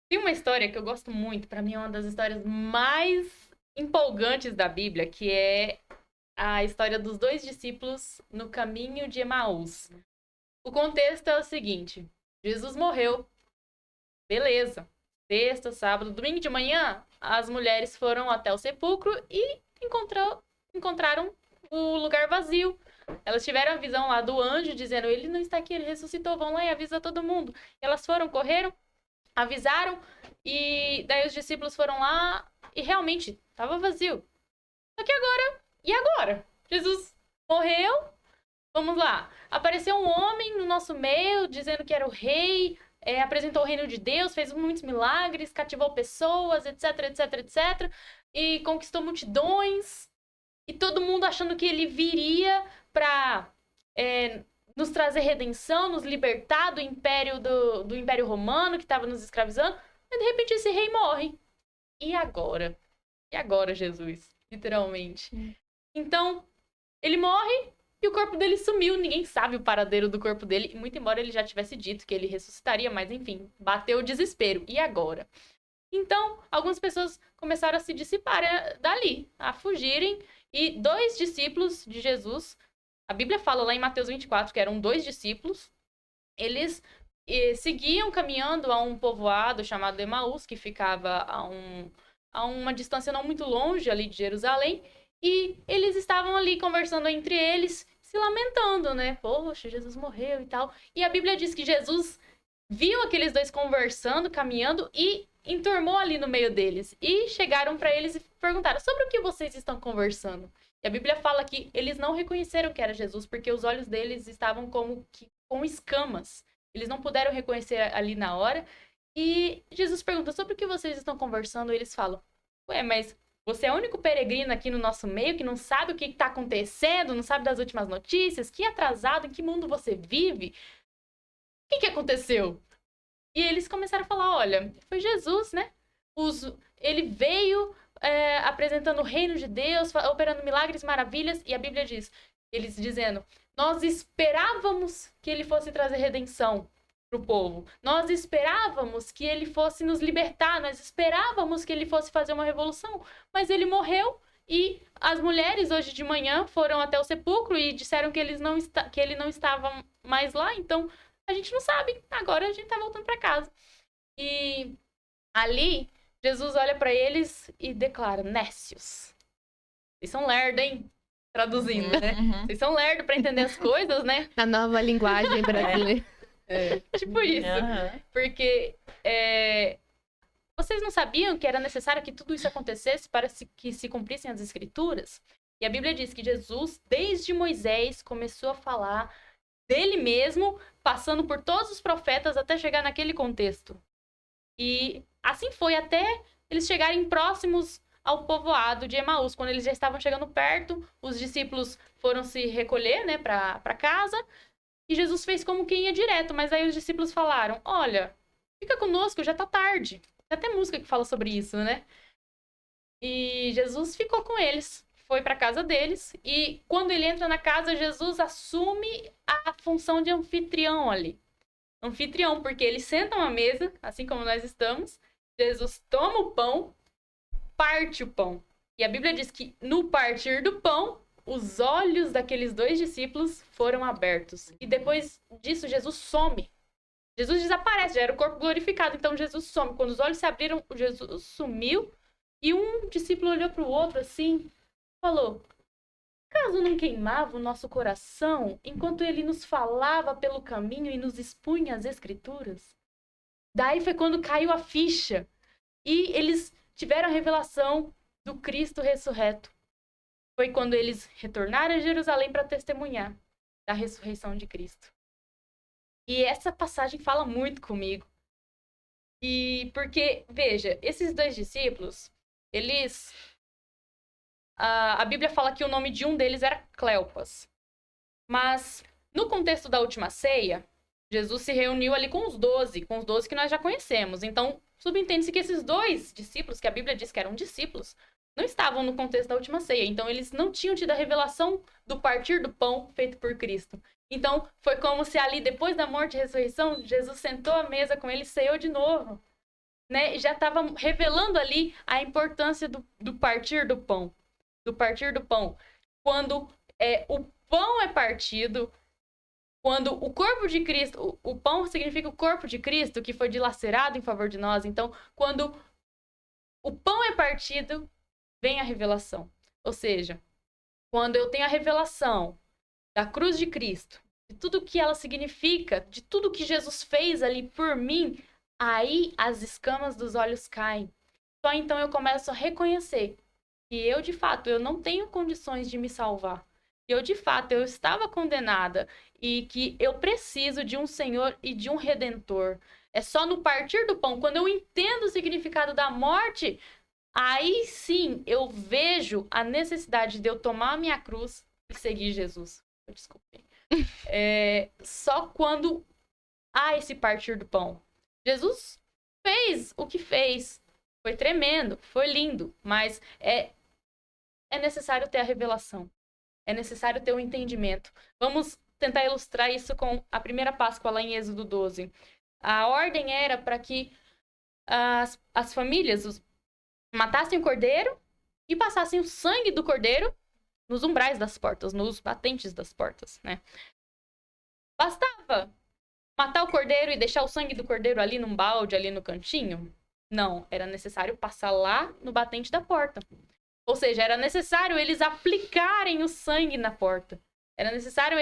Tem uma história que eu gosto muito, pra mim é uma das histórias mais empolgantes da Bíblia, que é a história dos 2 discípulos no caminho de Emaús. O contexto é o seguinte: Jesus morreu. Beleza. Sexta, sábado, domingo de manhã, as mulheres foram até o sepulcro e encontraram o lugar vazio. Elas tiveram a visão lá do anjo dizendo: ele não está aqui, ele ressuscitou, vão lá e avisa todo mundo. Elas foram, correram, avisaram, e daí os discípulos foram lá e realmente estava vazio. Só que agora, e agora? Jesus morreu, vamos lá. Apareceu um homem no nosso meio dizendo que era o rei, apresentou o reino de Deus, fez muitos milagres, cativou pessoas, etc, etc, etc, e conquistou multidões. E todo mundo achando que ele viria para nos trazer redenção, nos libertar do Império Romano que estava nos escravizando. Mas de repente esse rei morre. E agora? E agora, Jesus? Literalmente. Então, ele morre e o corpo dele sumiu. Ninguém sabe o paradeiro do corpo dele. Muito embora ele já tivesse dito que ele ressuscitaria, mas enfim, bateu o desespero. E agora? Então, algumas pessoas começaram a se dissipar dali, a fugirem. E 2 discípulos de Jesus, a Bíblia fala lá em Mateus 24 que eram 2 discípulos, eles seguiam caminhando a um povoado chamado Emaús, que ficava a uma distância não muito longe ali de Jerusalém, e eles estavam ali conversando entre eles, se lamentando, né? Poxa, Jesus morreu e tal. E a Bíblia diz que Jesus viu aqueles 2 conversando, caminhando, e enturmou ali no meio deles. E chegaram para eles e perguntaram: sobre o que vocês estão conversando? E a Bíblia fala que eles não reconheceram que era Jesus, porque os olhos deles estavam como que com escamas. Eles não puderam reconhecer ali na hora. E Jesus pergunta: sobre o que vocês estão conversando? E eles falam: ué, mas Você é o único peregrino aqui no nosso meio que não sabe o que está acontecendo, não sabe das últimas notícias, que atrasado, em que mundo você vive? O que aconteceu? E eles começaram a falar, olha, foi Jesus, né? Ele veio apresentando o reino de Deus, operando milagres, maravilhas, e a Bíblia diz, eles dizendo, nós esperávamos que ele fosse trazer redenção para o povo. Nós esperávamos que ele fosse nos libertar, nós esperávamos que ele fosse fazer uma revolução, mas ele morreu e as mulheres hoje de manhã foram até o sepulcro e disseram que ele não estava mais lá, então a gente não sabe, agora a gente tá voltando para casa. E ali, Jesus olha para eles e declara, nécios, vocês são lerdos, hein? Traduzindo, né? Vocês são lerdos para entender as coisas, né?
Na nova linguagem brasileira.
Tipo isso. Porque vocês não sabiam que era necessário que tudo isso acontecesse para que se cumprissem as escrituras? E a Bíblia diz que Jesus, desde Moisés, começou a falar dele mesmo, passando por todos os profetas até chegar naquele contexto. E assim foi até eles chegarem próximos ao povoado de Emaús. Quando eles já estavam chegando perto, os discípulos foram se recolher, né, para casa. E Jesus fez como quem ia direto, mas aí os discípulos falaram, olha, fica conosco, já tá tarde. Tem até música que fala sobre isso, né? E Jesus ficou com eles, foi para casa deles, e quando ele entra na casa, Jesus assume a função de anfitrião ali. Anfitrião, porque eles sentam à mesa, assim como nós estamos, Jesus toma o pão, parte o pão. E a Bíblia diz que no partir do pão, os olhos daqueles 2 discípulos foram abertos. E depois disso, Jesus some. Jesus desaparece, já era o corpo glorificado. Então, Jesus some. Quando os olhos se abriram, Jesus sumiu. E um discípulo olhou para o outro assim, falou, caso não queimava o nosso coração enquanto ele nos falava pelo caminho e nos expunha as escrituras? Daí foi quando caiu a ficha. E eles tiveram a revelação do Cristo ressurreto. Foi quando eles retornaram a Jerusalém para testemunhar da ressurreição de Cristo. E essa passagem fala muito comigo. E porque, veja, esses 2 discípulos, eles... A Bíblia fala que o nome de um deles era Cleopas. Mas, no contexto da última ceia, Jesus se reuniu ali com os 12 que nós já conhecemos. Então, subentende-se que esses 2 discípulos, que a Bíblia diz que eram discípulos, não estavam no contexto da última ceia. Então, eles não tinham tido a revelação do partir do pão feito por Cristo. Então, foi como se ali, depois da morte e ressurreição, Jesus sentou à mesa com eles e ceou de novo. Né? E já estava revelando ali a importância do partir do pão. Do partir do pão. Quando o pão é partido, quando o corpo de Cristo... O pão significa o corpo de Cristo, que foi dilacerado em favor de nós. Então, quando o pão é partido, vem a revelação. Ou seja, quando eu tenho a revelação da cruz de Cristo, de tudo que ela significa, de tudo que Jesus fez ali por mim, aí as escamas dos olhos caem. Só então eu começo a reconhecer que eu, de fato, eu não tenho condições de me salvar. Eu, de fato, eu estava condenada e que eu preciso de um Senhor e de um Redentor. É só no partir do pão, quando eu entendo o significado da morte, aí sim eu vejo a necessidade de eu tomar a minha cruz e seguir Jesus. Desculpe. Só quando há esse partir do pão. Jesus fez o que fez. Foi tremendo, foi lindo, mas é necessário ter a revelação. É necessário ter o entendimento. Vamos tentar ilustrar isso com a primeira Páscoa lá em Êxodo 12. A ordem era para que as famílias matassem o cordeiro e passassem o sangue do cordeiro nos umbrais das portas, nos batentes das portas, né? Bastava matar o cordeiro e deixar o sangue do cordeiro ali num balde, ali no cantinho? Não, era necessário passar lá no batente da porta. Ou seja, era necessário eles aplicarem o sangue na porta. Era necessário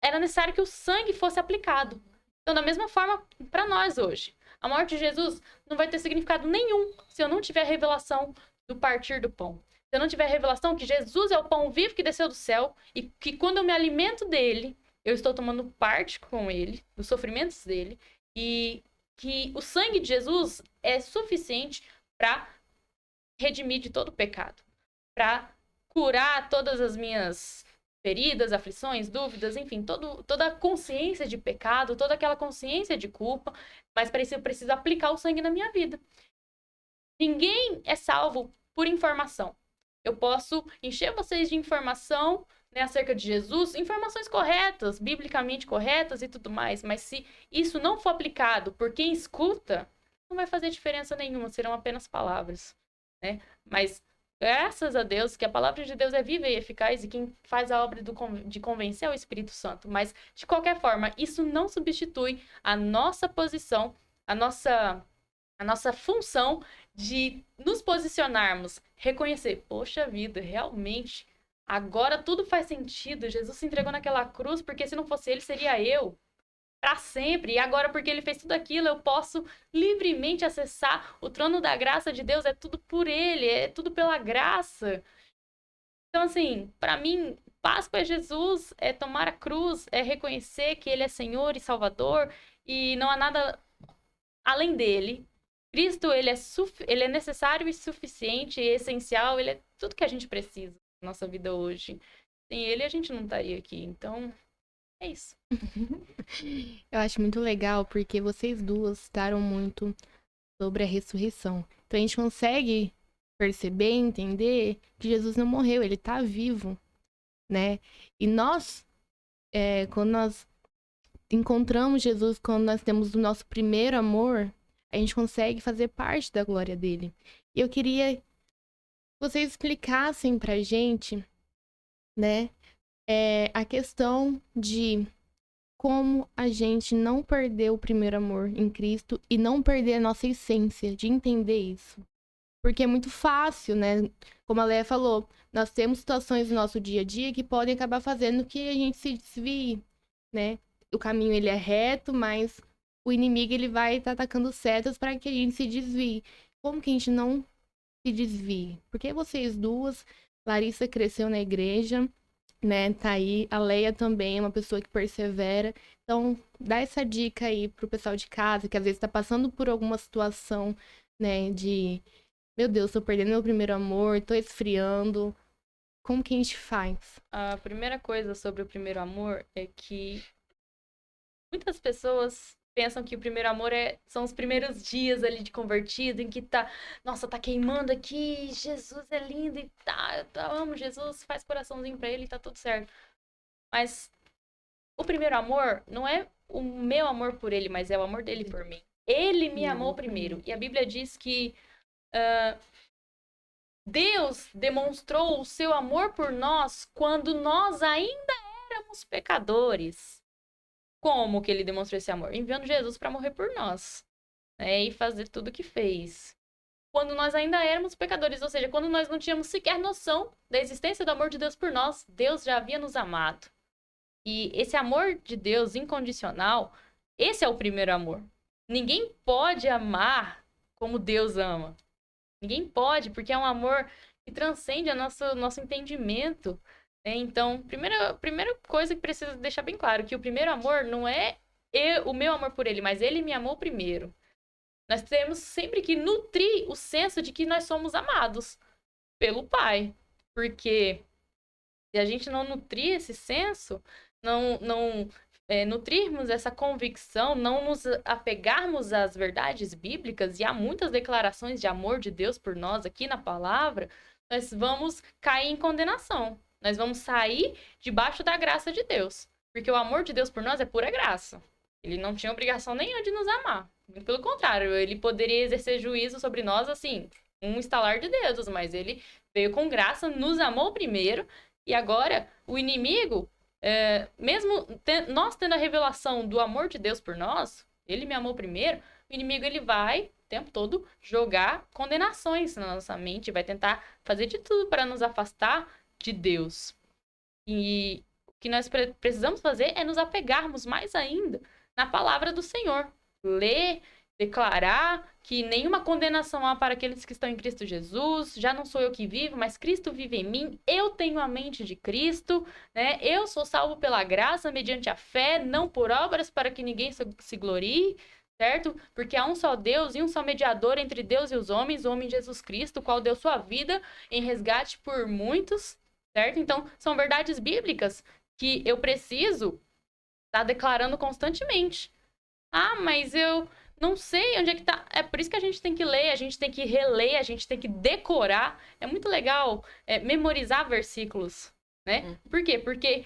era necessário que o sangue fosse aplicado. Então, da mesma forma, para nós hoje, a morte de Jesus não vai ter significado nenhum se eu não tiver a revelação do partir do pão. Se eu não tiver a revelação que Jesus é o pão vivo que desceu do céu e que quando eu me alimento dele, eu estou tomando parte com ele, dos sofrimentos dele, e que o sangue de Jesus é suficiente para redimir de todo pecado, para curar todas as minhas feridas, aflições, dúvidas, enfim, toda a consciência de pecado, toda aquela consciência de culpa, mas para isso eu preciso aplicar o sangue na minha vida. Ninguém é salvo por informação. Eu posso encher vocês de informação, né, acerca de Jesus, informações corretas, biblicamente corretas e tudo mais, mas se isso não for aplicado por quem escuta, não vai fazer diferença nenhuma, serão apenas palavras, né? Mas graças a Deus que a palavra de Deus é viva e eficaz e quem faz a obra de convencer é o Espírito Santo. Mas, de qualquer forma, isso não substitui a nossa posição, a nossa função de nos posicionarmos, reconhecer, poxa vida, realmente, agora tudo faz sentido. Jesus se entregou naquela cruz porque se não fosse ele, seria eu. Para sempre. E agora, porque ele fez tudo aquilo, eu posso livremente acessar o trono da graça de Deus. É tudo por ele, é tudo pela graça. Então, assim, para mim, Páscoa é Jesus, é tomar a cruz, é reconhecer que ele é Senhor e Salvador e não há nada além dele. Cristo, ele é necessário e suficiente, e essencial, ele é tudo que a gente precisa na nossa vida hoje. Sem ele, a gente não estaria aqui. Então, é isso.
Eu acho muito legal porque vocês duas citaram muito sobre a ressurreição. Então a gente consegue perceber, entender que Jesus não morreu, ele tá vivo, né? E nós, quando nós encontramos Jesus, quando nós temos o nosso primeiro amor, a gente consegue fazer parte da glória dele. E eu queria que vocês explicassem pra gente, né, a questão de como a gente não perder o primeiro amor em Cristo e não perder a nossa essência, de entender isso. Porque é muito fácil, né? Como a Leia falou, nós temos situações no nosso dia a dia que podem acabar fazendo que a gente se desvie, né? O caminho, ele é reto, mas o inimigo, ele vai estar atacando setas para que a gente se desvie. Como que a gente não se desvie? Porque vocês duas, Larissa cresceu na igreja, né, tá aí, a Leia também é uma pessoa que persevera, então dá essa dica aí pro pessoal de casa, que às vezes tá passando por alguma situação, né, de, meu Deus, tô perdendo meu primeiro amor, tô esfriando, como que a gente faz?
A primeira coisa sobre o primeiro amor é que muitas pessoas pensam que o primeiro amor são os primeiros dias ali de convertido, em que nossa, tá queimando aqui, Jesus é lindo e eu amo Jesus, faz coraçãozinho pra ele e tá tudo certo. Mas o primeiro amor não é o meu amor por ele, mas é o amor dele por mim. Ele me amou primeiro. E a Bíblia diz que Deus demonstrou o seu amor por nós quando nós ainda éramos pecadores. Como que ele demonstrou esse amor? Enviando Jesus para morrer por nós, né? E fazer tudo o que fez. Quando nós ainda éramos pecadores, ou seja, quando nós não tínhamos sequer noção da existência do amor de Deus por nós, Deus já havia nos amado. E esse amor de Deus incondicional, esse é o primeiro amor. Ninguém pode amar como Deus ama. Ninguém pode, porque é um amor que transcende o nosso entendimento. Então, primeira coisa que precisa deixar bem claro, que o primeiro amor não é o meu amor por ele, mas ele me amou primeiro. Nós temos sempre que nutrir o senso de que nós somos amados pelo Pai. Porque se a gente não nutrir esse senso, não nutrirmos essa convicção, não nos apegarmos às verdades bíblicas, e há muitas declarações de amor de Deus por nós aqui na palavra, nós vamos cair em condenação. Nós vamos sair debaixo da graça de Deus. Porque o amor de Deus por nós é pura graça. Ele não tinha obrigação nenhuma de nos amar. Pelo contrário, ele poderia exercer juízo sobre nós, assim, um estalar de dedos. Mas ele veio com graça, nos amou primeiro. E agora, o inimigo, mesmo nós tendo a revelação do amor de Deus por nós, ele me amou primeiro, o inimigo, ele vai, o tempo todo, jogar condenações na nossa mente. Vai tentar fazer de tudo para nos afastar de Deus. E o que nós precisamos fazer é nos apegarmos mais ainda na palavra do Senhor. Ler, declarar que nenhuma condenação há para aqueles que estão em Cristo Jesus. Já não sou eu que vivo, mas Cristo vive em mim. Eu tenho a mente de Cristo, né? Eu sou salvo pela graça mediante a fé, não por obras para que ninguém se glorie, certo? Porque há um só Deus e um só mediador entre Deus e os homens, o homem Jesus Cristo, o qual deu sua vida em resgate por muitos, certo? Então, são verdades bíblicas que eu preciso estar declarando constantemente. Ah, mas eu não sei onde é que tá. É por isso que a gente tem que ler, a gente tem que reler, a gente tem que decorar. É muito legal memorizar versículos, né? Por quê? Porque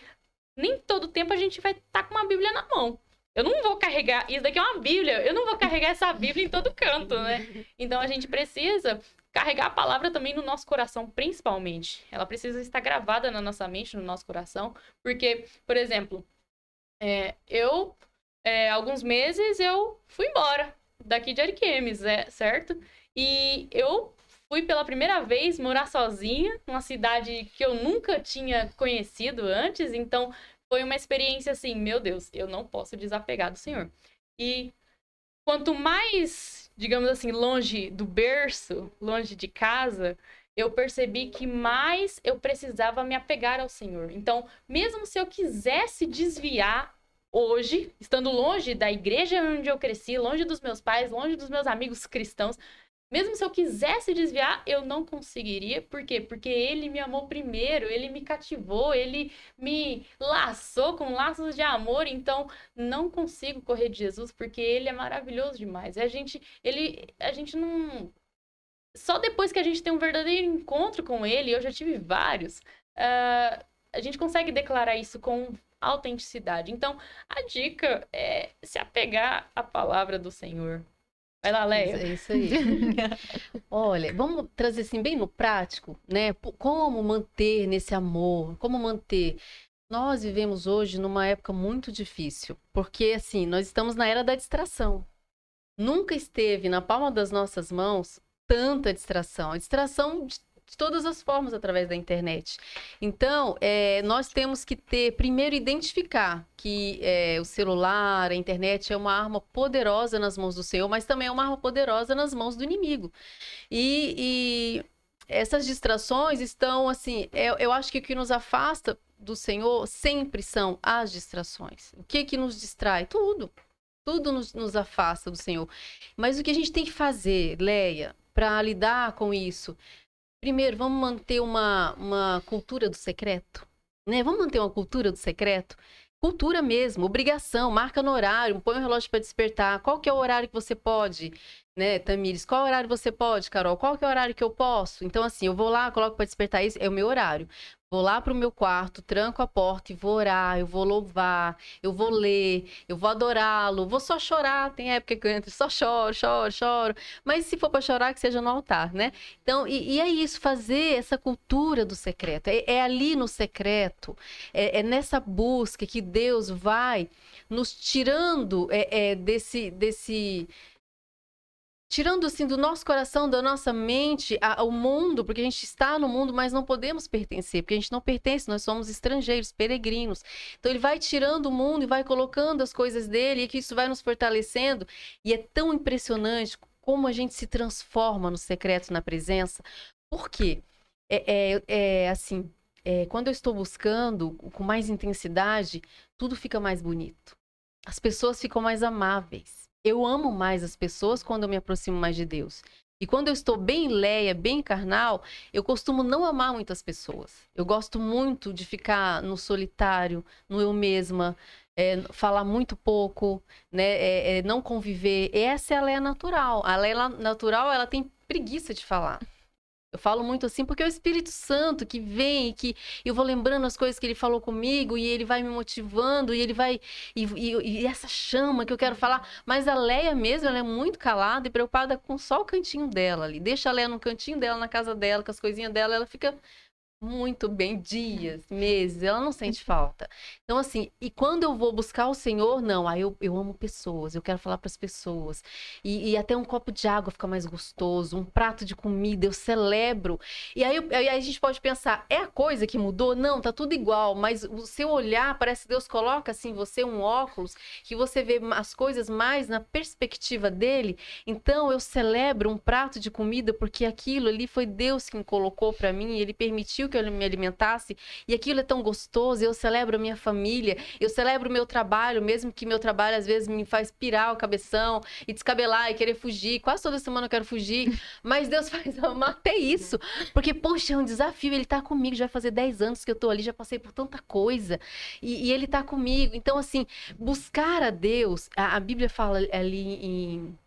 nem todo tempo a gente vai estar com uma Bíblia na mão. Eu não vou carregar... Isso daqui é uma Bíblia. Eu não vou carregar essa Bíblia em todo canto, né? Então, a gente precisa carregar a palavra também no nosso coração, principalmente. Ela precisa estar gravada na nossa mente, no nosso coração. Porque, por exemplo, alguns meses, eu fui embora daqui de Ariquemes, certo? E eu fui pela primeira vez morar sozinha, numa cidade que eu nunca tinha conhecido antes. Então, foi uma experiência assim, meu Deus, eu não posso desapegar do Senhor. E quanto mais, digamos assim, longe do berço, longe de casa, eu percebi que mais eu precisava me apegar ao Senhor. Então, mesmo se eu quisesse desviar hoje, estando longe da igreja onde eu cresci, longe dos meus pais, longe dos meus amigos cristãos, mesmo se eu quisesse desviar, eu não conseguiria. Por quê? Porque ele me amou primeiro, ele me cativou, ele me laçou com laços de amor. Então, não consigo correr de Jesus, porque ele é maravilhoso demais. A gente não... Só depois que a gente tem um verdadeiro encontro com ele, eu já tive vários, a gente consegue declarar isso com autenticidade. Então, a dica é se apegar à palavra do Senhor. Vai lá, Leia.
É isso aí. Olha, vamos trazer assim bem no prático, né? Como manter nesse amor, como manter. Nós vivemos hoje numa época muito difícil, porque assim, nós estamos na era da distração. Nunca esteve na palma das nossas mãos tanta distração. A distração de todas as formas através da internet. Então, nós temos que primeiro identificar que o celular, a internet é uma arma poderosa nas mãos do Senhor, mas também é uma arma poderosa nas mãos do inimigo. E essas distrações estão, assim, eu acho que o que nos afasta do Senhor sempre são as distrações. O que nos distrai? Tudo. Tudo nos afasta do Senhor. Mas o que a gente tem que fazer, Leia, para lidar com isso? Primeiro, vamos manter uma cultura do secreto, né? Vamos manter uma cultura do secreto? Cultura mesmo, obrigação, marca no horário, põe o relógio para despertar. Qual que é o horário que você pode, né, Tamires? Qual horário você pode, Carol? Qual que é o horário que eu posso? Então, assim, eu vou lá, coloco para despertar, isso é o meu horário. Vou lá pro meu quarto, tranco a porta e vou orar, eu vou louvar, eu vou ler, eu vou adorá-lo, vou só chorar. Tem época que eu entro, só choro. Mas se for para chorar, que seja no altar, né? Então, e é isso, fazer essa cultura do secreto. É ali no secreto, é nessa busca que Deus vai nos tirando desse tirando assim do nosso coração, da nossa mente, ao mundo, porque a gente está no mundo, mas não podemos pertencer, porque a gente não pertence, nós somos estrangeiros, peregrinos. Então ele vai tirando o mundo e vai colocando as coisas dele, e que isso vai nos fortalecendo. E é tão impressionante como a gente se transforma no secreto, na presença. Por quê? Assim, quando eu estou buscando com mais intensidade, tudo fica mais bonito. As pessoas ficam mais amáveis. Eu amo mais as pessoas quando eu me aproximo mais de Deus. E quando eu estou bem Leia, bem carnal, eu costumo não amar muitas pessoas. Eu gosto muito de ficar no solitário, no eu mesma, falar muito pouco, né? Não conviver. Essa é a Leia natural. A Leia natural, ela tem preguiça de falar. Eu falo muito assim porque é o Espírito Santo que vem, que eu vou lembrando as coisas que ele falou comigo e ele vai me motivando e ele vai... E essa chama que eu quero falar. Mas a Leia mesmo, ela é muito calada e preocupada com só o cantinho dela ali. Deixa a Leia no cantinho dela, na casa dela, com as coisinhas dela, ela fica muito bem, dias, meses, ela não sente falta. Então, assim, e quando eu vou buscar o Senhor, não, aí eu amo pessoas, eu quero falar para as pessoas. E até um copo de água fica mais gostoso, um prato de comida, eu celebro. E aí a gente pode pensar, é a coisa que mudou? Não, tá tudo igual, mas o seu olhar, parece que Deus coloca assim, você um óculos, que você vê as coisas mais na perspectiva dele. Então, eu celebro um prato de comida, porque aquilo ali foi Deus quem colocou para mim, e ele permitiu que que eu me alimentasse, e aquilo é tão gostoso, eu celebro a minha família, eu celebro o meu trabalho, mesmo que meu trabalho às vezes me faz pirar o cabeção e descabelar e querer fugir, quase toda semana eu quero fugir, mas Deus faz eu amar até isso, porque, poxa, é um desafio, ele tá comigo, já vai fazer 10 anos que eu tô ali, já passei por tanta coisa, e ele tá comigo, então assim, buscar a Deus, a Bíblia fala ali em,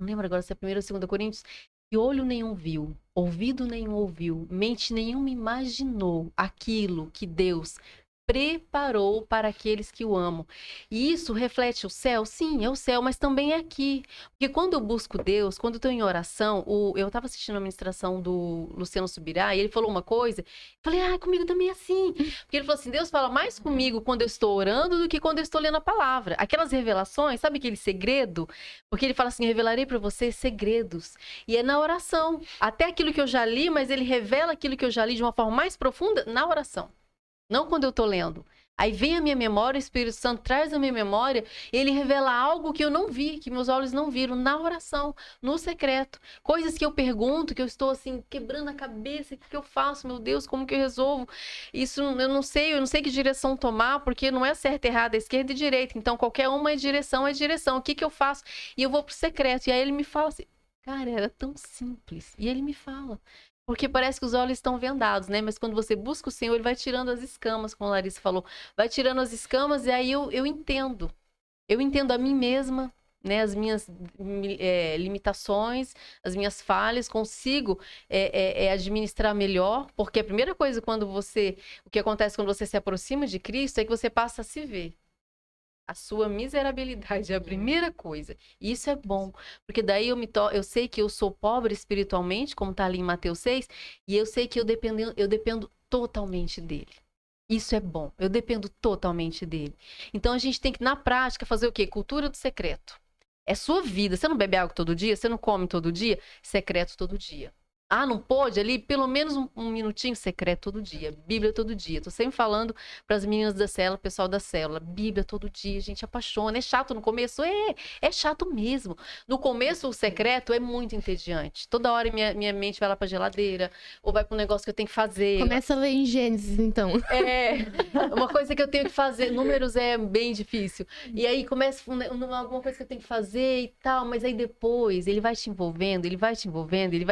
não lembro agora se é 1º ou 2º Coríntios, que olho nenhum viu, ouvido nenhum ouviu, mente nenhuma imaginou aquilo que Deus preparou para aqueles que o amam. E isso reflete o céu? Sim, é o céu, mas também é aqui. Porque quando eu busco Deus, quando eu estou em oração, eu estava assistindo a ministração do Luciano Subirá, e ele falou uma coisa, eu falei, comigo também é assim. Porque ele falou assim, Deus fala mais comigo quando eu estou orando do que quando eu estou lendo a palavra. Aquelas revelações, sabe aquele segredo? Porque ele fala assim, revelarei para vocês segredos. E é na oração. Até aquilo que eu já li, mas ele revela aquilo que eu já li de uma forma mais profunda na oração. Não quando eu tô lendo. Aí vem a minha memória, o Espírito Santo traz a minha memória, ele revela algo que eu não vi, que meus olhos não viram, na oração, no secreto. Coisas que eu pergunto, que eu estou assim, quebrando a cabeça, o que eu faço, meu Deus, como que eu resolvo? Isso eu não sei que direção tomar, porque não é certo, errado, é esquerda e direita. Então, qualquer uma é direção, é direção. O que eu faço? E eu vou pro secreto. E aí ele me fala assim, cara, era tão simples. E ele me fala. Porque parece que os olhos estão vendados, né? Mas quando você busca o Senhor, ele vai tirando as escamas, como a Larissa falou. Vai tirando as escamas e aí eu entendo. Eu entendo a mim mesma, né? As minhas limitações, as minhas falhas. Consigo administrar melhor. Porque a primeira coisa o que acontece quando você se aproxima de Cristo é que você passa a se ver. A sua miserabilidade é a primeira coisa. E isso é bom. Porque daí eu sei que eu sou pobre espiritualmente, como está ali em Mateus 6, e eu sei que eu dependo totalmente dele. Isso é bom. Eu dependo totalmente dele. Então a gente tem que, na prática, fazer o quê? Cultura do secreto. É sua vida. Você não bebe água todo dia? Você não come todo dia? Secreto todo dia. Não pôde ali? Pelo menos um minutinho secreto todo dia. Bíblia todo dia. Tô sempre falando para as meninas da célula, pessoal da célula. Bíblia todo dia, gente, apaixona. É chato no começo? É chato mesmo. No começo, o secreto é muito entediante. Toda hora minha mente vai lá pra geladeira, ou vai pro negócio que eu tenho que fazer.
Começa a ler em Gênesis, então.
Uma coisa que eu tenho que fazer. Números é bem difícil. E aí começa alguma coisa que eu tenho que fazer e tal, mas aí depois ele vai te envolvendo,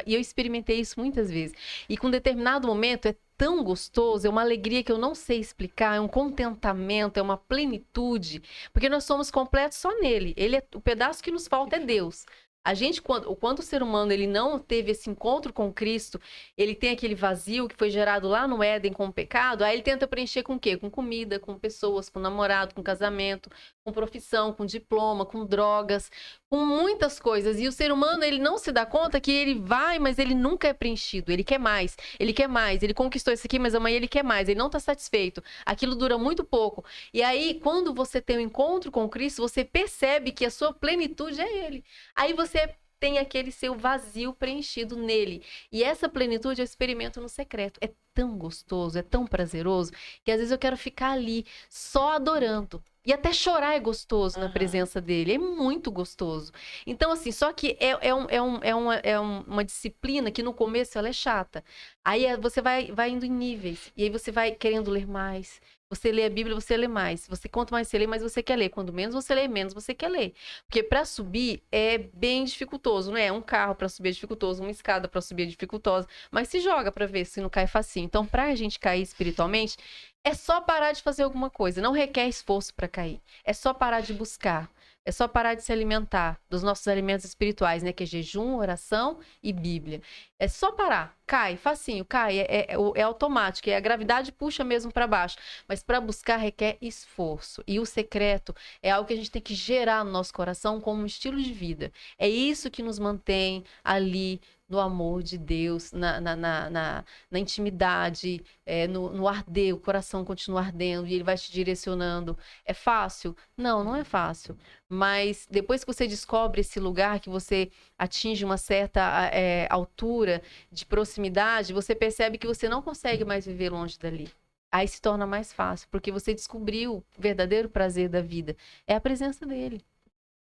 e eu experimentei isso muitas vezes. E com determinado momento é tão gostoso, é uma alegria que eu não sei explicar, é um contentamento, é uma plenitude, porque nós somos completos só nele. O pedaço que nos falta é Deus. A gente, quando o ser humano ele não teve esse encontro com Cristo, ele tem aquele vazio que foi gerado lá no Éden com o pecado, aí ele tenta preencher com o quê? Com comida, com pessoas, com namorado, com casamento, com profissão, com diploma, com drogas, com muitas coisas. E o ser humano, ele não se dá conta que ele vai, mas ele nunca é preenchido. Ele quer mais, ele conquistou isso aqui, mas amanhã ele quer mais, ele não está satisfeito. Aquilo dura muito pouco. E aí, quando você tem um encontro com Cristo, você percebe que a sua plenitude é Ele. Aí você tem aquele seu vazio preenchido nele. E essa plenitude eu experimento no secreto. É tão gostoso, é tão prazeroso, que às vezes eu quero ficar ali só adorando. E até chorar é gostoso na presença dele. É muito gostoso. Então, assim, só que é uma disciplina que no começo ela é chata. Aí você vai indo em níveis. E aí você vai querendo ler mais. Você lê a Bíblia, você lê mais. Quanto mais você lê, mais você quer ler. Quanto menos você lê, menos você quer ler. Porque para subir é bem dificultoso, não é? Um carro para subir é dificultoso, uma escada para subir é dificultosa. Mas se joga para ver se não cai facinho. Então, para a gente cair espiritualmente, é só parar de fazer alguma coisa. Não requer esforço para cair. É só parar de buscar. É só parar de se alimentar dos nossos alimentos espirituais, né? Que é jejum, oração e Bíblia. É só parar. Cai, facinho, cai. É automático. A gravidade puxa mesmo para baixo. Mas para buscar requer esforço. E o secreto é algo que a gente tem que gerar no nosso coração como um estilo de vida. É isso que nos mantém ali no amor de Deus, na intimidade, no arder, o coração continua ardendo e ele vai te direcionando. É fácil? Não, não é fácil. Mas depois que você descobre esse lugar, que você atinge uma certa altura de proximidade, você percebe que você não consegue mais viver longe dali. Aí se torna mais fácil, porque você descobriu o verdadeiro prazer da vida. É a presença dele.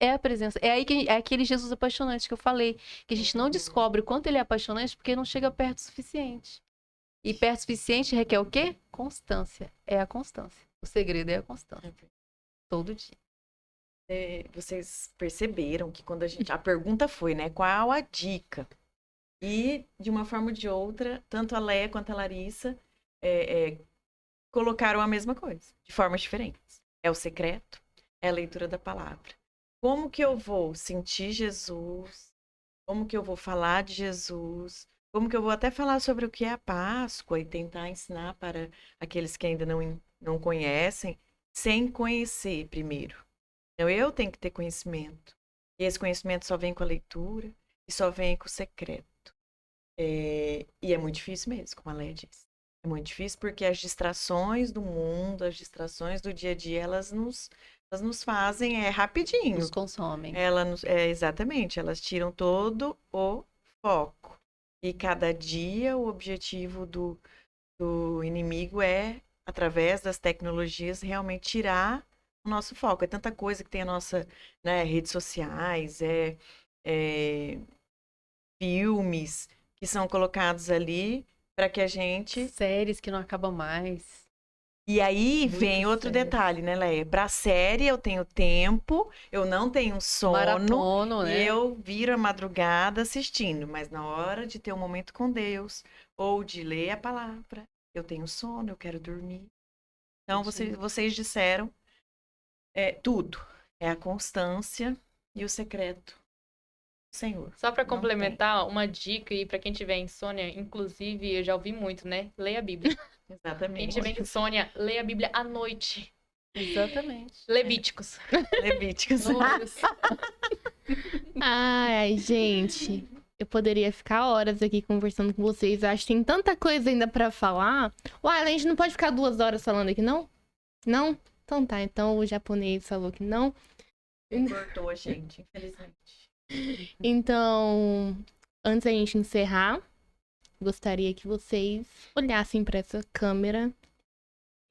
É a presença. É aquele Jesus apaixonante que eu falei. Que a gente não descobre o quanto ele é apaixonante porque não chega perto o suficiente. E perto o suficiente requer o quê? Constância. É a constância. O segredo é a constância. Todo dia.
Vocês perceberam que quando a pergunta foi, né? Qual a dica? E, de uma forma ou de outra, tanto a Leia quanto a Larissa colocaram a mesma coisa, de formas diferentes. É o secreto, é a leitura da palavra. Como que eu vou sentir Jesus? Como que eu vou falar de Jesus? Como que eu vou até falar sobre o que é a Páscoa e tentar ensinar para aqueles que ainda não conhecem, sem conhecer primeiro. Então, eu tenho que ter conhecimento. E esse conhecimento só vem com a leitura e só vem com o secreto. E é muito difícil mesmo, como a Leia disse. É muito difícil porque as distrações do mundo, as distrações do dia a dia, elas nos fazem rapidinho.
Nos consomem.
Exatamente, elas tiram todo o foco. E cada dia o objetivo do inimigo é, através das tecnologias, realmente tirar o nosso foco. É tanta coisa que tem a nossa, né, redes sociais, filmes que são colocados ali para que a gente...
Séries que não acabam mais.
E aí
Muitas
vem outro
séries.
detalhe, né, Leia? Pra série eu tenho tempo, eu não tenho sono,
Maratono,
e
né?
eu viro a madrugada assistindo. Mas na hora de ter um momento com Deus, ou de ler a palavra, eu tenho sono, eu quero dormir. Então, vocês disseram tudo. É a constância e o secreto do Senhor.
Só pra
Não
complementar, uma dica aí pra quem tiver insônia, inclusive eu já ouvi muito, né? Leia a Bíblia. Quem
Exatamente.
tiver insônia, leia a Bíblia à noite.
Exatamente.
Levíticos.
Levíticos.
Números.
Ai, gente, eu poderia ficar horas aqui conversando com vocês. Eu acho que tem tanta coisa ainda pra falar. Uai, a gente não pode ficar 2 horas falando aqui, não? Não? Então tá, então o japonês falou que não.
Cortou a gente, infelizmente.
Então, antes da gente encerrar, gostaria que vocês olhassem para essa câmera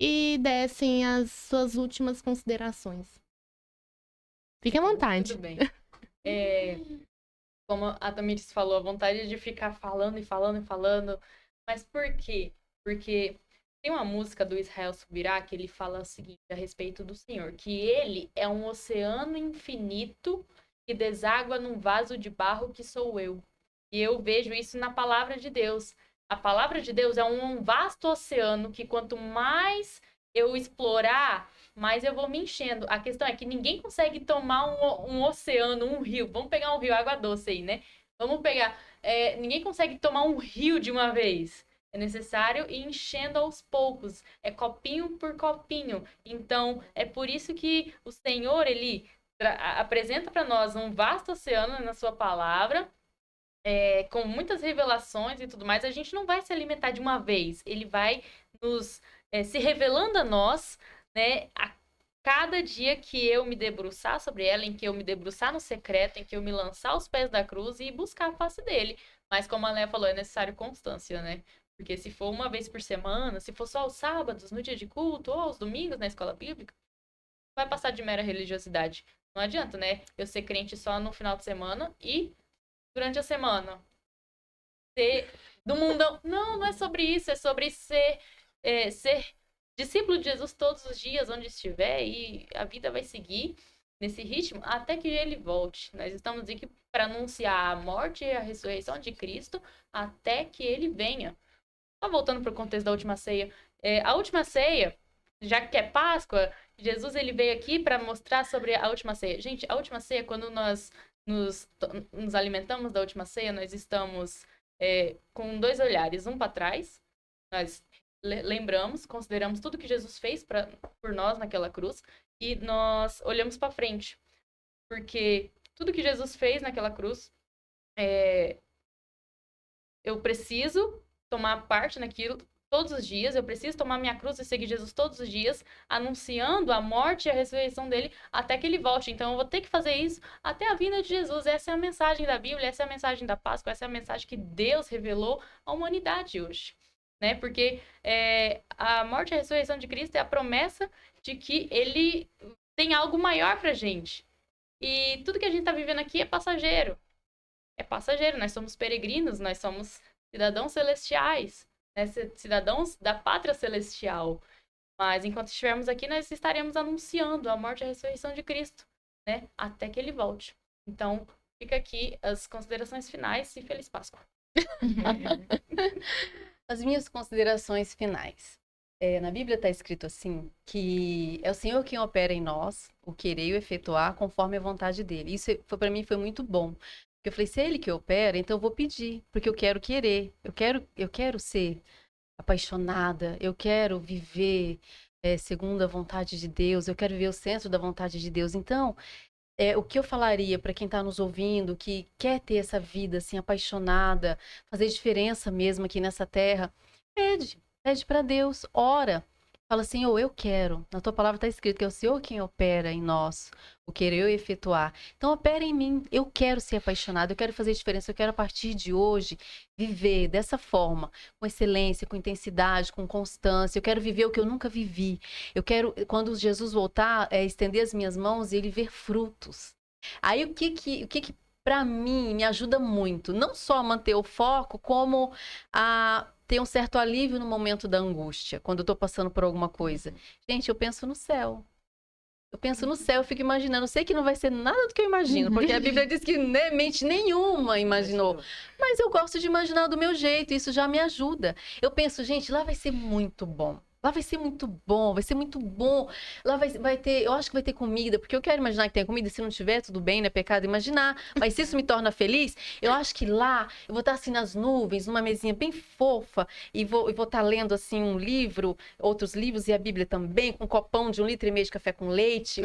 e dessem as suas últimas considerações. Fique à vontade.
Tudo bem. Como a Tamires falou, a vontade de ficar falando e falando e falando. Mas por quê? Porque tem uma música do Israel Subirá que ele fala o seguinte a respeito do Senhor, que ele é um oceano infinito que deságua num vaso de barro que sou eu. E eu vejo isso na palavra de Deus. A palavra de Deus é um vasto oceano que quanto mais eu explorar, mais eu vou me enchendo. A questão é que ninguém consegue tomar um oceano, um rio. Vamos pegar um rio, água doce aí, né? Vamos pegar. Ninguém consegue tomar um rio de uma vez. É necessário ir enchendo aos poucos. É copinho por copinho. Então, é por isso que o Senhor, ele apresenta para nós um vasto oceano na sua palavra, com muitas revelações e tudo mais. A gente não vai se alimentar de uma vez. Ele vai nos se revelando a nós, né, a cada dia que eu me debruçar sobre ela, em que eu me debruçar no secreto, em que eu me lançar aos pés da cruz e buscar a face dele. Mas como a Léa falou, é necessário constância, né? Porque se for uma vez por semana, se for só aos sábados, no dia de culto, ou aos domingos na escola bíblica, vai passar de mera religiosidade. Não adianta, né? Eu ser crente só no final de semana e durante a semana ser do mundão. Não, não é sobre isso. É sobre ser discípulo de Jesus todos os dias, onde estiver. E a vida vai seguir nesse ritmo até que ele volte. Nós estamos aqui para anunciar a morte e a ressurreição de Cristo até que ele venha. Só voltando para o contexto da última ceia. A última ceia, já que é Páscoa, Jesus ele veio aqui para mostrar sobre a última ceia. Gente, a última ceia, quando nós nos alimentamos da última ceia, nós estamos com 2 olhares. Um para trás, nós lembramos, consideramos tudo que Jesus fez por nós naquela cruz, e nós olhamos para frente. Porque tudo que Jesus fez naquela cruz, eu preciso tomar parte naquilo todos os dias, eu preciso tomar minha cruz e seguir Jesus todos os dias, anunciando a morte e a ressurreição dele até que ele volte. Então eu vou ter que fazer isso até a vinda de Jesus. Essa é a mensagem da Bíblia, essa é a mensagem da Páscoa, essa é a mensagem que Deus revelou à humanidade hoje, né? Porque a morte e a ressurreição de Cristo é a promessa de que ele tem algo maior pra gente. E tudo que a gente tá vivendo aqui é passageiro. É passageiro, nós somos peregrinos, nós somos cidadãos celestiais. né, cidadãos da pátria celestial. Mas enquanto estivermos aqui, nós estaremos anunciando a morte e a ressurreição de Cristo, né? Até que ele volte. Então, fica aqui as considerações finais e Feliz Páscoa.
As minhas considerações finais. Na Bíblia está escrito assim, que é o Senhor quem opera em nós, o querer e o efetuar conforme a vontade dele. Isso para mim foi muito bom. Porque eu falei, se é ele que opera, então eu vou pedir, porque eu quero querer, eu quero ser apaixonada, eu quero viver segundo a vontade de Deus, eu quero viver o centro da vontade de Deus. Então, o que eu falaria para quem está nos ouvindo, que quer ter essa vida assim apaixonada, fazer diferença mesmo aqui nessa terra, pede para Deus, ora. Fala, Senhor, eu quero. Na tua palavra está escrito que é o Senhor quem opera em nós, o querer e efetuar. Então, opera em mim. Eu quero ser apaixonada, eu quero fazer diferença, eu quero, a partir de hoje, viver dessa forma, com excelência, com intensidade, com constância. Eu quero viver o que eu nunca vivi. Eu quero, quando Jesus voltar, estender as minhas mãos e ele ver frutos. Aí, o que para mim me ajuda muito, não só a manter o foco, como a ter um certo alívio no momento da angústia, quando eu tô passando por alguma coisa. Gente, eu penso no céu. Eu penso no céu, eu fico imaginando. Eu sei que não vai ser nada do que eu imagino, porque a Bíblia diz que mente nenhuma imaginou. Mas eu gosto de imaginar do meu jeito, isso já me ajuda. Eu penso, gente, lá vai ser muito bom. Lá vai ser muito bom, vai ser muito bom. Lá vai ter, eu acho que vai ter comida, porque eu quero imaginar que tem comida. Se não tiver, tudo bem, não é pecado imaginar. Mas se isso me torna feliz, eu acho que lá eu vou estar assim nas nuvens, numa mesinha bem fofa, e vou estar lendo assim um livro, outros livros e a Bíblia também, com um copão de 1,5 litro de café com leite.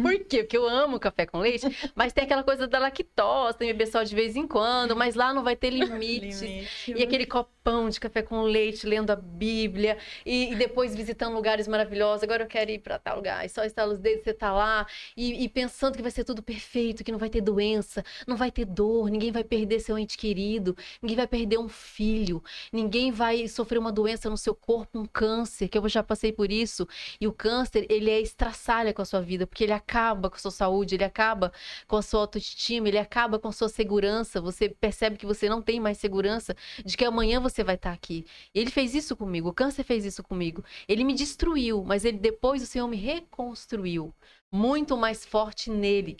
Por quê? Porque eu amo café com leite, mas tem aquela coisa da lactose, tem beber só de vez em quando, mas lá não vai ter limites. E aquele copão de café com leite, lendo a Bíblia, e depois visitando lugares maravilhosos. Agora eu quero ir para tal lugar. E só estalar os dedos, você tá lá e pensando que vai ser tudo perfeito, que não vai ter doença, não vai ter dor, ninguém vai perder seu ente querido, ninguém vai perder um filho, ninguém vai sofrer uma doença no seu corpo, um câncer, que eu já passei por isso. E o câncer, ele é estraçalha com a sua vida, porque ele acaba com a sua saúde, ele acaba com a sua autoestima, ele acaba com a sua segurança. Você percebe que você não tem mais segurança de que amanhã você vai estar aqui. E ele fez isso comigo, o câncer fez isso comigo. Ele me destruiu, mas depois o Senhor me reconstruiu. Muito mais forte nele.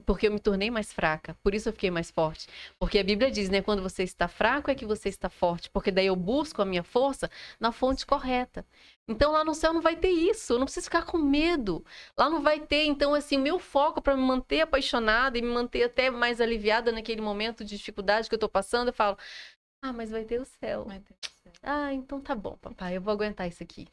Porque eu me tornei mais fraca. Por isso eu fiquei mais forte. Porque a Bíblia diz, né? Quando você está fraco é que você está forte. Porque daí eu busco a minha força na fonte correta. Então lá no céu não vai ter isso. Eu não preciso ficar com medo. Lá não vai ter. Então, assim, o meu foco para me manter apaixonada e me manter até mais aliviada naquele momento de dificuldade que eu tô passando, eu falo, mas vai ter o céu.
Vai ter o céu.
Então tá bom, papai, eu vou aguentar isso aqui.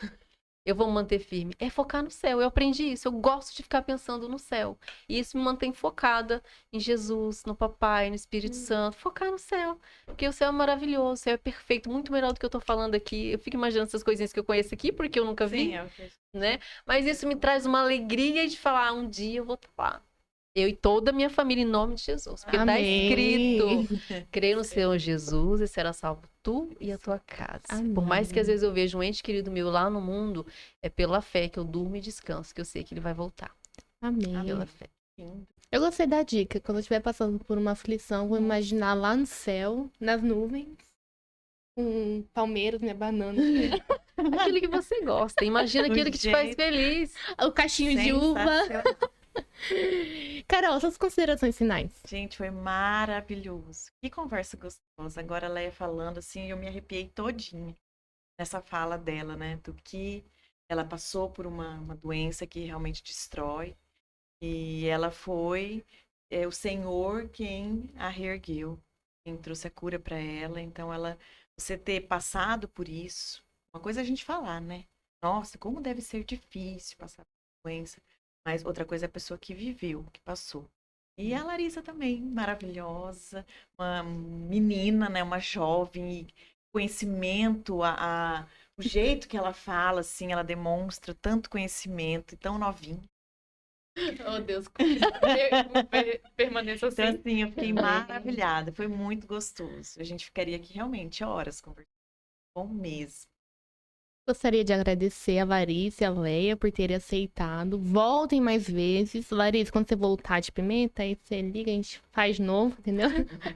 Eu vou me manter firme. É focar no céu. Eu aprendi isso. Eu gosto de ficar pensando no céu. E isso me mantém focada em Jesus, no papai, no Espírito Santo. Focar no céu. Porque o céu é maravilhoso, o céu é perfeito. Muito melhor do que eu tô falando aqui. Eu fico imaginando essas coisinhas que eu conheço aqui, porque eu nunca vi.
Sim,
né? Mas isso me traz uma alegria de falar, um dia eu vou estar lá. Eu e toda a minha família, em nome de Jesus. Porque está escrito, creio no Senhor Jesus e será salvo tu e a tua casa.
Amém.
Por mais que às vezes eu veja um ente querido meu lá no mundo, é pela fé que eu durmo e descanso, que eu sei que ele vai voltar.
Amém.
Pela fé.
Eu gostei da dica. Quando eu estiver passando por uma aflição, vou imaginar lá no céu, nas nuvens, com palmeiras, minha banana.
Aquilo que você gosta. Imagina aquilo que te faz feliz.
O cachinho de uva. Carol, suas considerações finais.
Gente, foi maravilhoso. Que conversa gostosa. Agora a Leia falando assim, eu me arrepiei todinha nessa fala dela, né? Do que ela passou por uma doença que realmente destrói. E ela foi o Senhor quem a reergueu, quem trouxe a cura para ela. Então, você ter passado por isso, uma coisa é a gente falar, né? Nossa, como deve ser difícil passar por doença. Mas outra coisa é a pessoa que viveu, que passou. E a Larissa também, maravilhosa, uma menina, né? Uma jovem, e conhecimento, o jeito que ela fala, assim, ela demonstra tanto conhecimento, e tão novinha.
Oh, Deus, permaneça assim.
Então, assim, eu fiquei maravilhada, foi muito gostoso. A gente ficaria aqui realmente horas conversando. Bom mesmo.
Gostaria de agradecer a Larissa e a Leia por terem aceitado. Voltem mais vezes. Larissa, quando você voltar de Pimenta, aí você liga, a gente faz de novo, entendeu?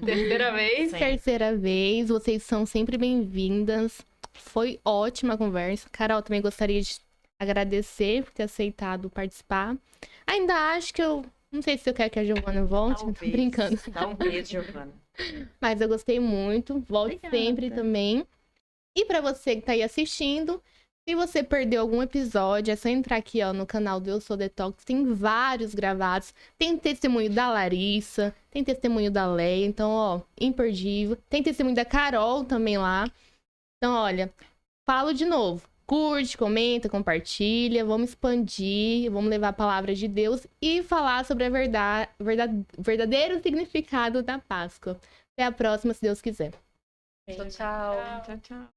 Terceira vez.
Sim.
Terceira vez. Vocês são sempre bem-vindas. Foi ótima a conversa. Carol, também gostaria de agradecer por ter aceitado participar. Ainda acho que eu... Não sei se eu quero que a Giovana volte. Tô
Talvez.
brincando.
Dá um beijo, Giovana.
Mas eu gostei muito. Volte
Obrigada.
sempre também. E pra você que tá aí assistindo, se você perdeu algum episódio, é só entrar aqui, ó, no canal do Eu Sou Detox. Tem vários gravados. Tem testemunho da Larissa, tem testemunho da Leia. Então, ó, imperdível. Tem testemunho da Carol também lá. Então, olha, falo de novo. Curte, comenta, compartilha. Vamos expandir, vamos levar a palavra de Deus e falar sobre a verdadeiro significado da Páscoa. Até a próxima, se Deus quiser.
Tchau, tchau.
Tchau, tchau.